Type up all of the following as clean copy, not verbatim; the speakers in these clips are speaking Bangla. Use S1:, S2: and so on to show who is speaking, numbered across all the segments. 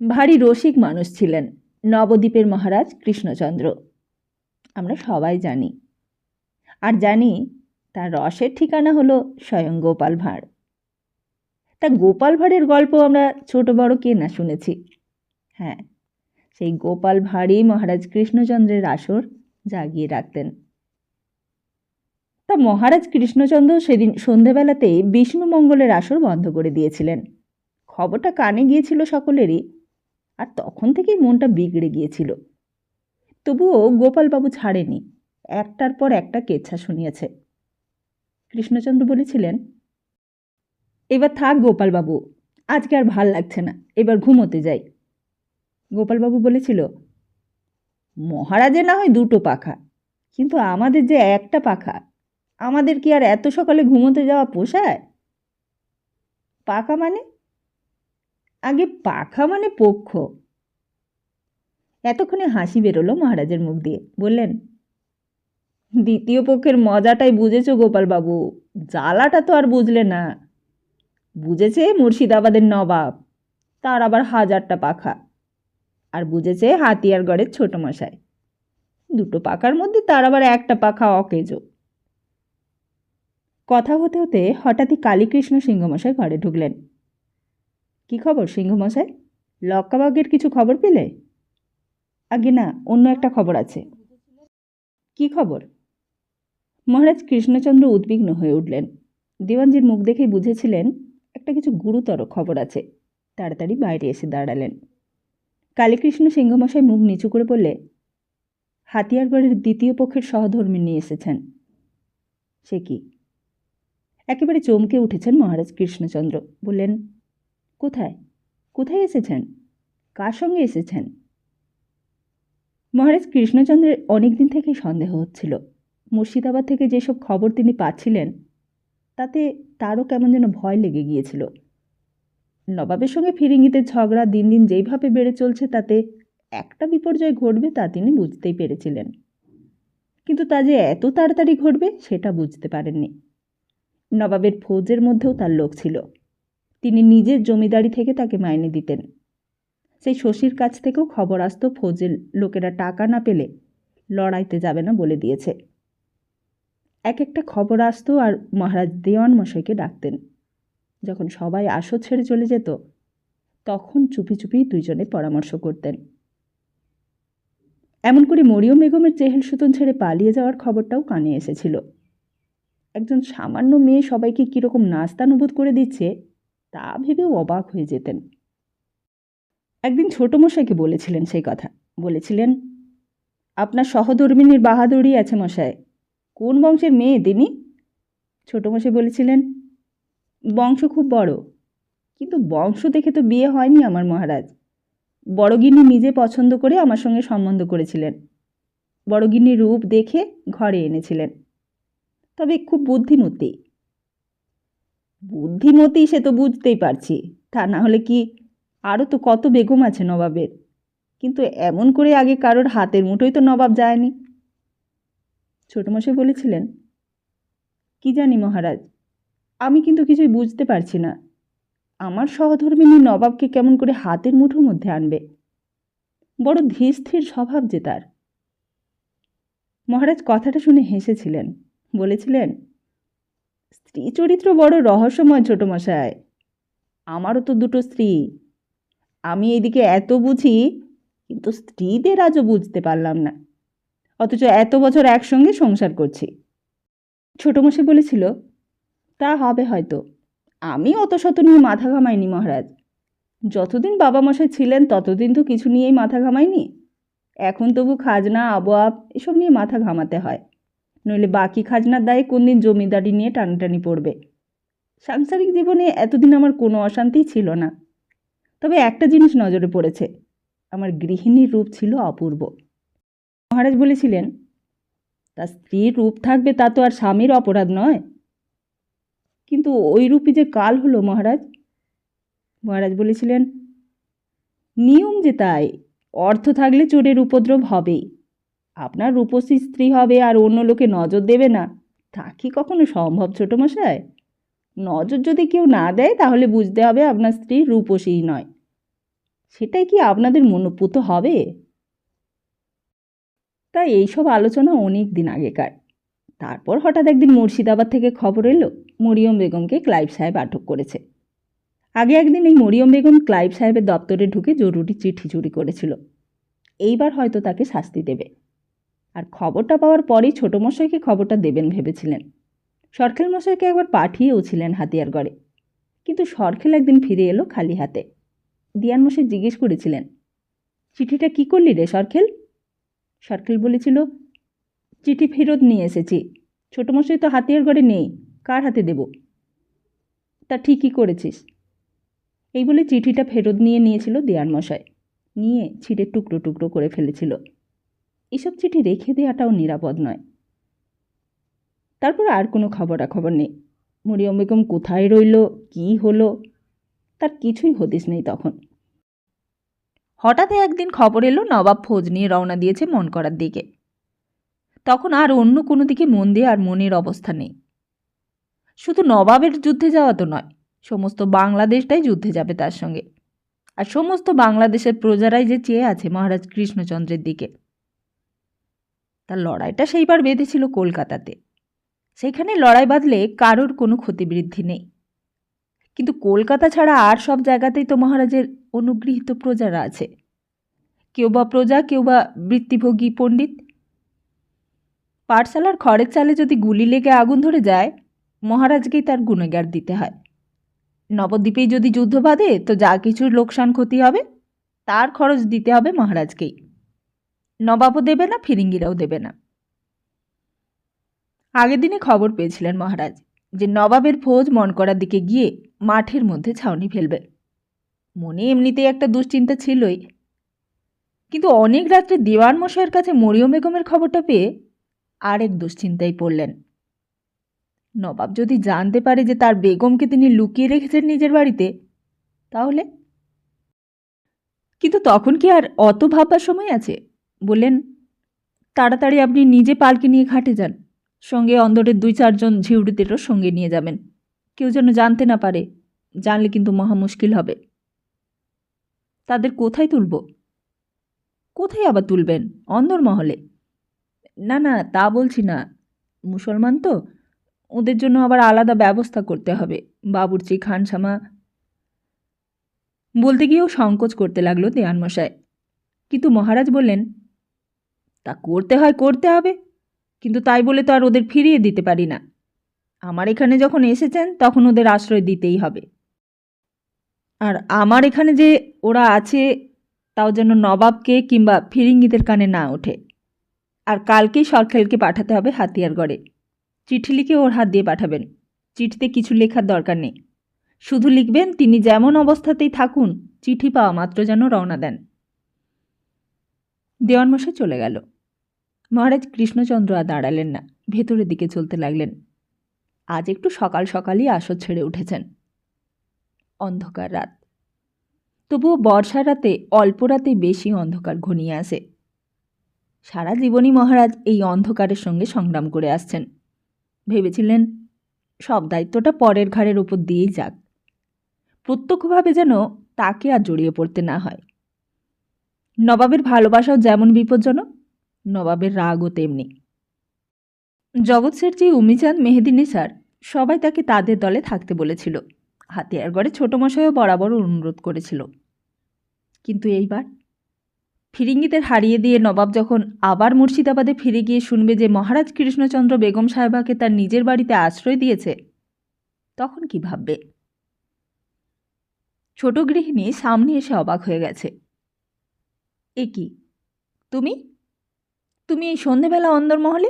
S1: ভারী রসিক মানুষ ছিলেন নবদ্বীপের মহারাজ কৃষ্ণচন্দ্র। আমরা সবাই জানি, আর জানি তার রসের ঠিকানা হলো স্বয়ং গোপাল ভাঁড়। তা গোপাল ভাঁড়ের গল্প আমরা ছোট বড় কে না শুনেছি। হ্যাঁ, সেই গোপাল ভাঁড়ই মহারাজ কৃষ্ণচন্দ্রের আসর জাগিয়ে রাখতেন। তা মহারাজ কৃষ্ণচন্দ্র সেদিন সন্ধেবেলাতেই বিষ্ণুমঙ্গলের আসর বন্ধ করে দিয়েছিলেন। খবরটা কানে গিয়েছিল সকলেরই, আর তখন থেকেই মনটা বিগড়ে গিয়েছিল। তবুও গোপালবাবু ছাড়েনি, একটার পর একটা কেচ্ছা শুনিয়েছে। কৃষ্ণচন্দ্র বলেছিলেন, এবার থাক গোপালবাবু, আজকে আর ভাল লাগছে না, এবার ঘুমোতে যাই। গোপালবাবু বলেছিল, মহারাজের না হয় দুটো পাখা, কিন্তু আমাদের যে একটা পাখা, আমাদের কি আর এত সকালে ঘুমোতে যাওয়া পোষায়? পাখা মানে? আগে পাখা মানে পক্ষ। এতক্ষণে হাসি বেরোলো মহারাজের মুখ দিয়ে। বললেন, দ্বিতীয় পক্ষের মজাটাই বুঝেছ গোপালবাবু, জ্বালাটা তো আর বুঝলে না। বুঝেছে মুর্শিদাবাদের নবাব, তার আবার 1000টা পাখা, আর বুঝেছে হাতিয়ারগড়ের ছোট মশাই, দুটো পাখার মধ্যে তার আবার একটা পাখা অকেজো। কথা হতে হতে হঠাৎই কালীকৃষ্ণ সিংহমশাই ঘরে ঢুকলেন। কি খবর সিংহমশাই? লক্কাবাগের কিছু খবর পেলে? আগে না, অন্য একটা খবর আছে। কি খবর? মহারাজ কৃষ্ণচন্দ্র উদ্বিগ্ন হয়ে উঠলেন। দেওয়ানজির মুখ দেখেই বুঝেছিলেন একটা কিছু গুরুতর খবর আছে। তাড়াতাড়ি বাইরে এসে দাঁড়ালেন। কালীকৃষ্ণ সিংহমশাই মুখ নিচু করে বললে, হাতিয়ারগড়ের দ্বিতীয় পক্ষের সহধর্মী নিয়ে এসেছেন। সে কি? একেবারে চমকে উঠেছেন মহারাজ কৃষ্ণচন্দ্র। বললেন, কোথায় কোথায় এসেছেন? কার সঙ্গে এসেছেন? মহারাজ কৃষ্ণচন্দ্রের অনেক দিন থেকেই সন্দেহ হচ্ছিল। মুর্শিদাবাদ থেকে যেসব খবর তিনি পাচ্ছিলেন, তাতে তারও কেমন যেন ভয় লেগে গিয়েছিল। নবাবের সঙ্গে ফিরিঙ্গিতে ঝগড়া দিন দিন যেইভাবে বেড়ে চলছে, তাতে একটা বিপর্যয় ঘটবে তা তিনি বুঝতেই পেরেছিলেন, কিন্তু তা যে এত তাড়াতাড়ি ঘটবে সেটা বুঝতে পারেননি। নবাবের ফৌজের মধ্যেও তার লোক ছিল। তিনি নিজের জমিদারি থেকে তাকে মাইনে দিতেন। সেই শশীর কাছ থেকেও খবর আসতো ফৌজের লোকেরা টাকা না পেলে লড়াইতে যাবে না বলে দিয়েছে। এক একটা খবর আসতো, আর মহারাজ দেওয়ান মশাইকে ডাকতেন। যখন সবাই আসর ছেড়ে চলে যেত, তখন চুপি চুপি দুইজনে পরামর্শ করতেন। এমন করে মরিয়ম বেগমের চেহেল সুতন ছেড়ে পালিয়ে যাওয়ার খবরটাও কানে এসেছিল। একজন সামান্য মেয়ে সবাইকে কীরকম নাস্তানুবোধ করে দিচ্ছে, তা ভেবেও অবাক হয়ে যেতেন। একদিন ছোট মশাইকে বলেছিলেন সেই কথা। বলেছিলেন, আপনার সহধর্মিনীর বাহাদুরি আছে মশাই। কোন বংশের মেয়ে তিনি? ছোট মশাই বলেছিলেন, বংশ খুব বড়, কিন্তু বংশ দেখে তো বিয়ে হয়নি আমার মহারাজ। বড়গিন্নি নিজে পছন্দ করে আমার সঙ্গে সম্বন্ধ করেছিলেন। বড়গিন্নির রূপ দেখে ঘরে এনেছিলেন। তবে খুব বুদ্ধিমতী। বুদ্ধিমতী সে তো বুঝতেই পারছি, তা না হলে কি, আরও তো কত বেগম আছে নবাবের, কিন্তু এমন করে আগে কারোর হাতের মুঠোই তো নবাব যায়নি। ছোটমশাই বলেছিলেন, কি জানি মহারাজ, আমি কিন্তু কিছুই বুঝতে পারছি না। আমার সহধর্মিনী নবাবকে কেমন করে হাতের মুঠোর মধ্যে আনবে? বড় ধীরস্থির স্বভাব যে তার। মহারাজ কথাটা শুনে হেসেছিলেন। বলেছিলেন, স্ত্রী চরিত্র বড় রহস্যময় ছোটমশাই। আমারও তো দুটো স্ত্রী। আমি এদিকে এত বুঝি, কিন্তু স্ত্রীদের আজও বুঝতে পারলাম না, অথচ এত বছর একসঙ্গে সংসার করছি। ছোটমশাই বলেছিল, তা হবে হয়তো। আমি অত শত নিয়ে মাথা ঘামাইনি মহারাজ। যতদিন বাবা মশাই ছিলেন ততদিন তো কিছু নিয়েই মাথা ঘামাইনি। এখন তবু খাজনা আবওয়াব এসব নিয়ে মাথা ঘামাতে হয়, নইলে বাকি খাজনার দায়ে কোন দিন জমিদারি নিয়ে টানাটানি পড়বে। সাংসারিক জীবনে এতদিন আমার কোনো অশান্তি ছিল না। তবে একটা জিনিস নজরে পড়েছে, আমার গৃহিণীর রূপ ছিল অপূর্ব। মহারাজ বলেছিলেন, তার স্ত্রীর রূপ থাকবে তা তো আর স্বামীর অপরাধ নয়। কিন্তু ওই রূপই যে কাল হলো মহারাজ। মহারাজ বলেছিলেন, নিয়ম যে তাই, অর্থ থাকলে চোরের উপদ্রব হবেই। আপনার রূপসী স্ত্রী হবে আর অন্য লোকে নজর দেবে না, তা কি কখনো সম্ভব ছোটমশাই? নজর যদি কেউ না দেয়, তাহলে বুঝতে হবে আপনার স্ত্রী রূপসী নয়। সেটাই কি আপনাদের মনোপুত হবে? তাই এইসব আলোচনা অনেক দিন আগেকার। তারপর হঠাৎ একদিন মুর্শিদাবাদ থেকে খবর এলো মরিয়ম বেগমকে ক্লাইভ সাহেব আটক করেছে। আগে একদিন এই মরিয়ম বেগম ক্লাইভ সাহেবের দপ্তরে ঢুকে জরুরি চিঠি চুরি করেছিল। এইবার হয়তো তাকে শাস্তি দেবে। আর খবরটা পাওয়ার পরেই ছোটমশাইকে খবরটা দেবেন ভেবেছিলেন। সরখেল মশাইকে একবার পাঠিয়েও ছিলেন হাতিয়ারগড়ে, কিন্তু সরখেল একদিন ফিরে এলো খালি হাতে। দিয়ান মশাই জিজ্ঞেস করেছিলেন, চিঠিটা কি করলি রে সরখেল? সরখেল বলেছিল, চিঠি ফেরত নিয়ে এসেছি, ছোটমশাই তো হাতিয়ারগড়ে নেই, কার হাতে দেব? তা ঠিকই করেছিস। এই বলে চিঠিটা ফেরত নিয়েছিল দেয়ান মশাই। নিয়ে ছিঁড়ে টুকরো টুকরো করে ফেলেছিল। এসব চিঠি রেখে দেওয়াটাও নিরাপদ নয়। তারপর আর কোনো খবরাখবর নেই। মরিয়ম বেগম কোথায় রইল, কি হলো, তার কিছুই হদিস নেই তখন। হঠাৎ একদিন খবর এলো নবাব ফৌজ নিয়ে রওনা দিয়েছে মন করার দিকে। তখন আর অন্য কোনো দিকে মন দিয়ে আর মনের অবস্থা নেই। শুধু নবাবের যুদ্ধে যাওয়া তো নয়, সমস্ত বাংলাদেশটাই যুদ্ধে যাবে তার সঙ্গে। আর সমস্ত বাংলাদেশের প্রজারাই যে চেয়ে আছে মহারাজ কৃষ্ণচন্দ্রের দিকে। তার লড়াইটা সেইবার বেঁধেছিল কলকাতাতে। সেখানে লড়াই বাঁধলে কারোর কোনো ক্ষতিবৃদ্ধি নেই। কিন্তু কলকাতা ছাড়া আর সব জায়গাতেই তো মহারাজের অনুগৃহীত প্রজারা আছে। কেউ বা প্রজা, কেউ বা বৃত্তিভোগী পণ্ডিত। পাঠশালার খড়ের চালে যদি গুলি লেগে আগুন ধরে যায়, মহারাজকেই তার গুণগার দিতে হয়। নবদ্বীপেই যদি যুদ্ধ বাঁধে তো যা কিছুর লোকসান ক্ষতি হবে তার খরচ দিতে হবে মহারাজকেই। নবাবও দেবে না, ফিরিঙ্গিরাও দেবে না। আগের দিনে খবর পেয়েছিলেন মহারাজ যে নবাবের ফৌজ মন করার দিকে গিয়ে মাঠের মধ্যে ছাউনি ফেলবে। মনে এমনিতেই একটা দুশ্চিন্তা ছিলই, কিন্তু অনেক রাত্রে দেওয়ান মশাইয়ের কাছে মরিয়ম বেগমের খবরটা পেয়ে আরেক দুশ্চিন্তায় পড়লেন। নবাব যদি জানতে পারে যে তার বেগমকে তিনি লুকিয়ে রেখেছেন নিজের বাড়িতে, তাহলে? কিন্তু তখন কি আর অত ভাববার সময় আছে? বললেন, তাড়াতাড়ি আপনি নিজে পালকি নিয়ে ঘাটে যান, সঙ্গে অন্দরের 2-4 জন ঝিউড়িদেরও সঙ্গে নিয়ে যাবেন। কেউ যেন জানতে না পারে, জানলে কিন্তু মহা মুশকিল হবে। তাদের কোথায় তুলব? কোথায় আবার তুলবেন? অন্দরমহলে? না না, তা বলছি না, মুসলমান তো, ওদের জন্য আবার আলাদা ব্যবস্থা করতে হবে, বাবুর্চি, খানসামা। বলতে গিয়েও সংকোচ করতে লাগলো দেওয়ানমশাই। কিন্তু মহারাজ বললেন, তা করতে হয় করতে হবে, কিন্তু তাই বলে তো আর ওদের ফিরিয়ে দিতে পারি না। আমার এখানে যখন এসেছেন তখন ওদের আশ্রয় দিতেই হবে। আর আমার এখানে যে ওরা আছে তাও যেন নবাবকে কিংবা ফিরিঙ্গিদের কানে না ওঠে। আর কালকেই সরখেলকে পাঠাতে হবে হাতিয়ারগড়ে। চিঠি লিখে ওর হাত দিয়ে পাঠাবেন। চিঠিতে কিছু লেখার দরকার নেই, শুধু লিখবেন তিনি যেমন অবস্থাতেই থাকুন, চিঠি পাওয়া মাত্র যেন রওনা দেন। দেওয়ানমশাই চলে গেল। মহারাজ কৃষ্ণচন্দ্র আর দাঁড়ালেন না, ভেতরের দিকে চলতে লাগলেন। আজ একটু সকাল সকালই আসর ছেড়ে উঠেছেন। অন্ধকার রাত, তবুও বর্ষার রাতে অল্প রাতেই বেশি অন্ধকার ঘনিয়ে আসে। সারা জীবনই মহারাজ এই অন্ধকারের সঙ্গে সংগ্রাম করে আসছেন। ভেবেছিলেন সব দায়িত্বটা পরের ঘাড়ের উপর দিয়েই যাক, প্রত্যক্ষভাবে যেন তাকে আর জড়িয়ে পড়তে না হয়। নবাবের ভালোবাসাও যেমন বিপজ্জনক, নবাবের রাগও তেমনি। জগৎ শেঠজি, উমিচাঁদ, মেহেদি নিসার সবাই তাকে তাদের দলে থাকতে বলেছিল। হাতিয়ারগড়ে ছোটমশাইও বরাবর অনুরোধ করেছিল। কিন্তু এইবার ফিরিঙ্গিদের হারিয়ে দিয়ে নবাব যখন আবার মুর্শিদাবাদে ফিরে গিয়ে শুনবে যে মহারাজ কৃষ্ণচন্দ্র বেগম সাহেবাকে তার নিজের বাড়িতে আশ্রয় দিয়েছে, তখন কি ভাববে? ছোট গৃহিণী সামনে এসে অবাক হয়ে গেছে। এ কি, তুমি তুমি এই সন্ধেবেলা অন্দরমহলে?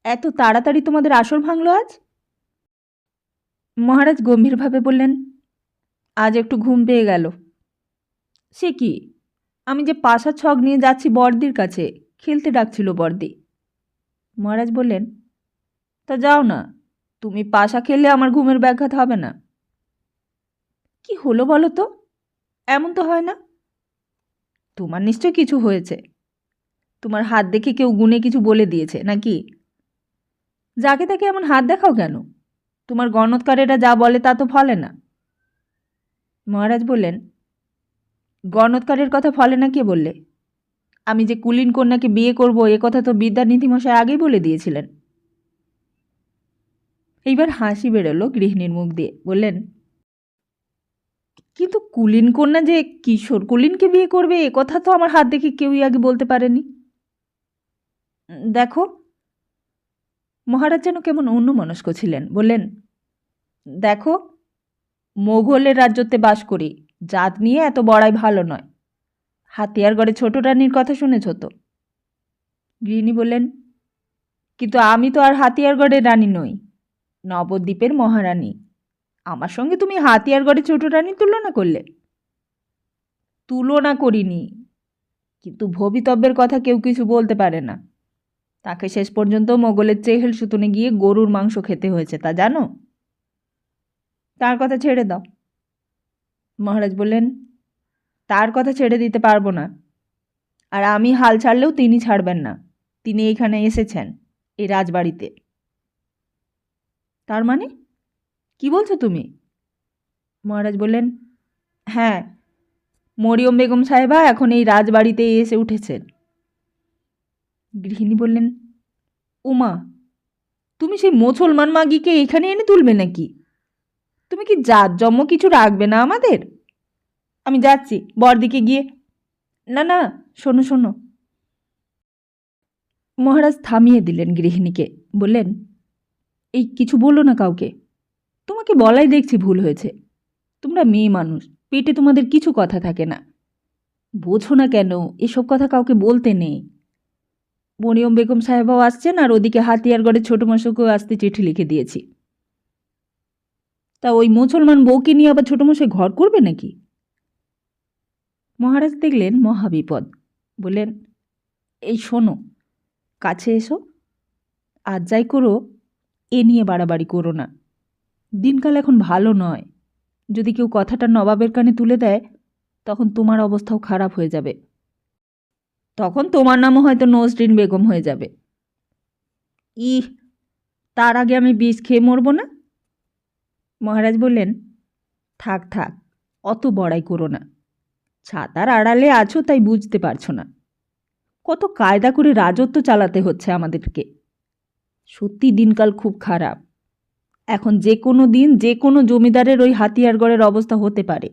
S1: এত তাড়াতাড়ি তোমাদের আসর ভাঙল আজ? মহারাজ গম্ভীরভাবে বললেন, আজ একটু ঘুম পেয়ে গেল। সে কি, আমি যে পাশা ছক নিয়ে যাচ্ছি বড়দির কাছে, খেলতে ডাকছিল বড়দি। মহারাজ বললেন, তা যাও না, তুমি পাশা খেললে আমার ঘুমের ব্যাঘাত হবে না। কি হলো বলো তো? এমন তো হয় না। তোমার নিশ্চয় কিছু হয়েছে। তোমার হাত দেখে কেউ গুনে কিছু বলে দিয়েছে নাকি? যাকে তাকে এমন হাত দেখাও কেন? তোমার গণৎকারেরা যা বলে তা তো ফলে না। মহারাজ বললেন, গণৎকারের কথা ফলে না কে বললে? আমি যে কুলীন কন্যাকে বিয়ে করব এ কথা তো বিদ্যানিধিমশাই আগেই বলে দিয়েছিলেন। এইবার হাসি বেরোলো গৃহিণীর মুখ দিয়ে। বললেন, কিন্তু কুলীন কন্যা যে কিশোর কুলীনকে বিয়ে করবে এ কথা তো আমার হাত দেখে কেউই আগে বলতে পারেনি। দেখো, মহারাজ যেন কেমন অন্যমনস্ক ছিলেন। বললেন, দেখো, মোগলের রাজ্যতে বাস করি, জাত নিয়ে এত বড়াই ভালো নয়। হাতিয়ারগড়ে ছোট রানীর কথা শুনেছ তো? গৃহিণী বললেন, কিন্তু আমি তো আর হাতিয়ারগড়ের রানী নই, নবদ্বীপের মহারানী। আমার সঙ্গে তুমি হাতিয়ারগড়ে ছোট রানীর তুলনা করলে? তুলনা করিনি, কিন্তু ভবিতব্যের কথা কেউ কিছু বলতে পারে না। তাকে শেষ পর্যন্ত মোগলের চেহেল সুতুনে গিয়ে গরুর মাংস খেতে হয়েছে, তা জানো? তার কথা ছেড়ে দাও। মহারাজ বললেন, তার কথা ছেড়ে দিতে পারবো না, আর আমি হাল ছাড়লেও তিনি ছাড়বেন না। তিনি এখানে এসেছেন, এই রাজবাড়িতে। তার মানে কি বলছো তুমি? মহারাজ বললেন, হ্যাঁ, মরিয়ম বেগম সাহেবা এখন এই রাজবাড়িতে এসে উঠেছেন। গৃহিণী বললেন, উমা, তুমি সেই মুসলমান মাগিকে এখানে এনে তুলবে নাকি? তুমি কি জাত জন্ম কিছু রাখবে না আমাদের? আমি যাচ্ছি বরদিকে গিয়ে। না না, শোনো শোনো। মহারাজ থামিয়ে দিলেন গৃহিণীকে। বললেন, এই কিছু বলো না কাউকে। তোমাকে বলাই দেখছি ভুল হয়েছে। তোমরা মেয়ে মানুষ, পেটে তোমাদের কিছু কথা থাকে না। বোঝো না কেন এসব কথা কাউকে বলতে নেই? মরিয়ম বেগম সাহেবাও আসছেন, আর ওদিকে হাতিয়ারগড়ে ছোট মশাইকেও আসতে চিঠি লিখে দিয়েছি। তা ওই মুসলমান বউকে নিয়ে আবার ছোটমশাই ঘর করবে নাকি? মহারাজ দেখলেন মহাবিপদ। বললেন, এই শোনো, কাছে এসো। আজ যাই করো, এ নিয়ে বাড়াবাড়ি করো না। দিনকাল এখন ভালো নয়। যদি কেউ কথাটা নবাবের কানে তুলে দেয়, তখন তোমার অবস্থাও খারাপ হয়ে যাবে। তখন তোমার নামও হয়তো নজরিন বেগম হয়ে যাবে। ইহ, তার আগে আমি বিষ খেয়ে মরব না? মহারাজ বললেন, থাক থাক, অত বড়াই করো না। ছাতার আড়ালে আছো তাই বুঝতে পারছো না। কত কায়দা করে রাজত্ব চালাতে হচ্ছে আমাদেরকে। সত্যি দিনকাল খুব খারাপ। এখন যে কোনো দিন যে কোনো জমিদারের ওই হাতিয়ারগড়ের অবস্থা হতে পারে।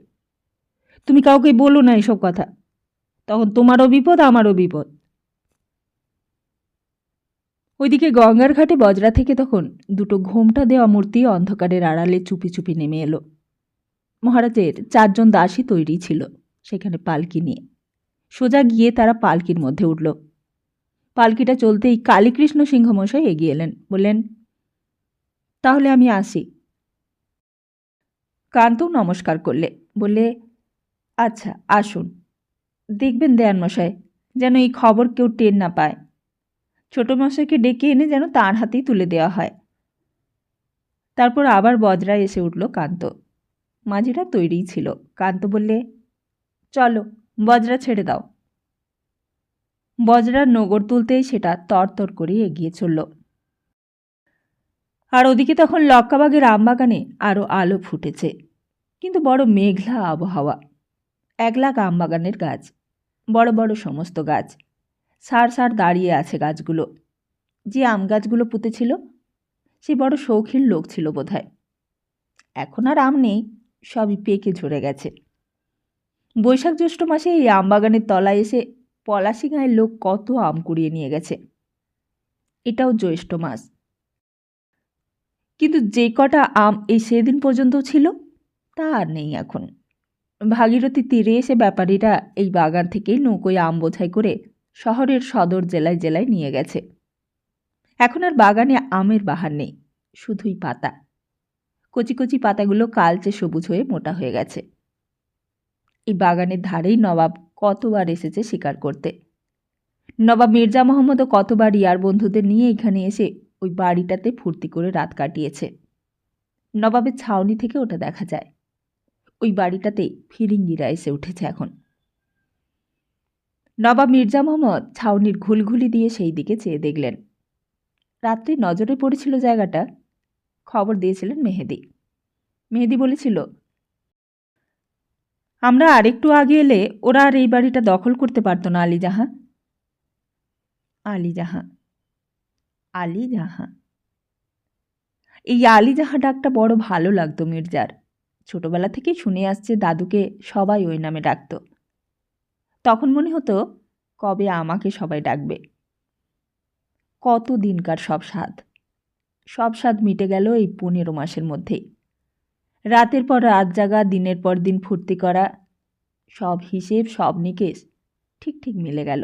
S1: তুমি কাউকে বলো না এসব কথা, তখন তোমারও বিপদ আমারও বিপদ। ওইদিকে গঙ্গার ঘাটে বজরা থেকে তখন দুটো ঘোমটা দেওয়া মূর্তি অন্ধকারের আড়ালে চুপি চুপি নেমে এলো। মহারাজের 4 জন দাসী তৈরি ছিল সেখানে পালকি নিয়ে। সোজা গিয়ে তারা পালকির মধ্যে উঠল। পালকিটা চলতেই কালীকৃষ্ণ সিংহমশাই এগিয়ে এলেন। বললেন, তাহলে আমি আসি। কান্তও নমস্কার করলে। বললে, আচ্ছা আসুন। দেখবেন দেয়ান মশাই, যেন এই খবর কেউ টের না পায়। ছোট মশাইকে ডেকে এনে যেন তার হাতেই তুলে দেওয়া হয়। তারপর আবার বজরা এসে উঠল কান্ত। মাঝিরা তৈরিই ছিল। কান্ত বললে, চলো, বজরা ছেড়ে দাও। বজরার নগর তুলতেই সেটা তরতর করে এগিয়ে চলল। আর ওদিকে তখন লক্কাবাগের আমবাগানে আরও আলো ফুটেছে, কিন্তু বড় মেঘলা আবহাওয়া। 1 লাখ আমবাগানের গাছ, বড় বড় সমস্ত গাছ, সার সার দাঁড়িয়ে আছে গাছগুলো। যে আম গাছগুলো পুঁতেছিল সে বড় শৌখিন লোক ছিল বোধহয়। এখন আর আম নেই, সবই পেকে ঝরে গেছে। বৈশাখ জ্যৈষ্ঠ মাসে এই আমবাগানের তলায় এসে পলাশি গাঁয়ের লোক কত আম কুড়িয়ে নিয়ে গেছে। এটাও জ্যৈষ্ঠ মাস, কিন্তু যে কটা আম এই সেদিন পর্যন্ত ছিল তা আর নেই এখন। ভাগীরথী তীরে এসে ব্যাপারীরা এই বাগান থেকেই নৌকোয় আম বোঝাই করে শহরের সদর জেলায় জেলায় নিয়ে গেছে। এখন আর বাগানে আমের বাহার নেই, শুধুই পাতা। কচি কচি পাতাগুলো কালচে সবুজ হয়ে মোটা হয়ে গেছে। এই বাগানের ধারেই নবাব কতবার এসেছে শিকার করতে। নবাব মির্জা মোহাম্মদও কতবার ইয়ার বন্ধুদের নিয়ে এখানে এসে ওই বাড়িটাতে ফুর্তি করে রাত কাটিয়েছে। নবাবের ছাউনি থেকে ওটা দেখা যায়। ওই বাড়িটাতে ফিরিঙ্গিরা এসে উঠেছে এখন। নবাব মির্জা মোহাম্মদ ছাউনির ঘুলঘুলি দিয়ে সেই দিকে চেয়ে দেখলেন। রাত্রি নজরে পড়েছিল জায়গাটা। খবর দিয়েছিলেন মেহেদি। মেহেদি বলেছিল, আমরা আরেকটু আগে এলে ওরা আর এই বাড়িটা দখল করতে পারতো না আলীজাহা। আলীজাহা, আলীজাহা, এই আলীজাহা ডাকটা বড় ভালো লাগতো মির্জার। ছোটবেলা থেকেই শুনে আসছে দাদুকে সবাই ওই নামে ডাকত। তখন মনে হতো কবে আমাকে সবাই ডাকবে। কত দিনকার সব স্বাদ মিটে গেল এই 15 মাসের মধ্যেই। রাতের পর রাত জাগা, দিনের পর দিন ফুর্তি করা, সব হিসেব, সব নিকেশ ঠিক ঠিক মিলে গেল।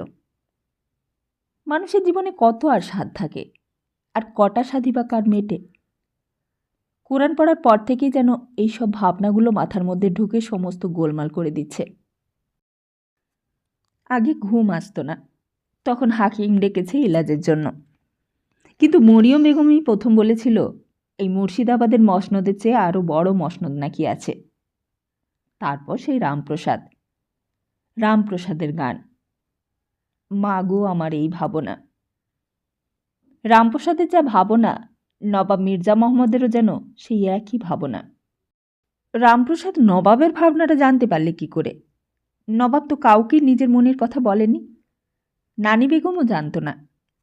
S1: মানুষের জীবনে কত আর স্বাদ থাকে, আর কটা স্বাদই বা কার মেটে। কোরআন পড়ার পর থেকেই যেন এইসব ভাবনাগুলো মাথার মধ্যে ঢুকে সমস্ত গোলমাল করে দিচ্ছে। আগে ঘুম আসতো না, তখন হাকিম ডেকেছে ইলাজের জন্য। কিন্তু মরিয়ম বেগমই প্রথম বলেছিল এই মুর্শিদাবাদের মসনদের চেয়ে আরও বড় মসনদ নাকি আছে। তারপর সেই রামপ্রসাদের গান, মা গো আমার এই ভাবনা। রামপ্রসাদের যা ভাবনা, নবাব মির্জা মহম্মদেরও যেন সেই একই ভাবনা। রামপ্রসাদ নবাবের ভাবনাটা জানতে পারলে কি করে? নবাব তো কাউকে নিজের মনের কথা বলেনি। নানি বেগমও জানত না,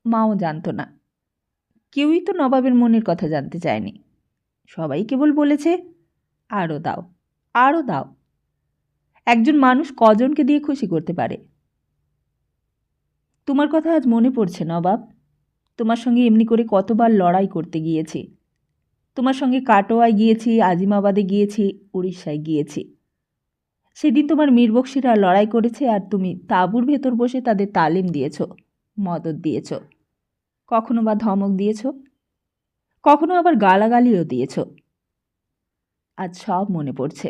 S1: মাও জানত না, কেউই তো নবাবের মনের কথা জানতে চায়নি। সবাই কেবল বলেছে আরও দাও, আরও দাও। একজন মানুষ কজনকে দিয়ে খুশি করতে পারে? তোমার কথা আজ মনে পড়ছে নবাব। তোমার সঙ্গে এমনি করে কতবার লড়াই করতে গিয়েছি। তোমার সঙ্গে কাটোয়ায় গিয়েছি, আজিমাবাদে গিয়েছি, উড়িষ্যায় গিয়েছি। সেদিন তোমার মীরবক্সিরা লড়াই করেছে আর তুমি তাঁবুর ভেতর বসে তাদের তালিম দিয়েছ, মদত দিয়েছ, কখনো বা ধমক দিয়েছ, কখনো আবার গালাগালিও দিয়েছ। আজ সব মনে পড়ছে।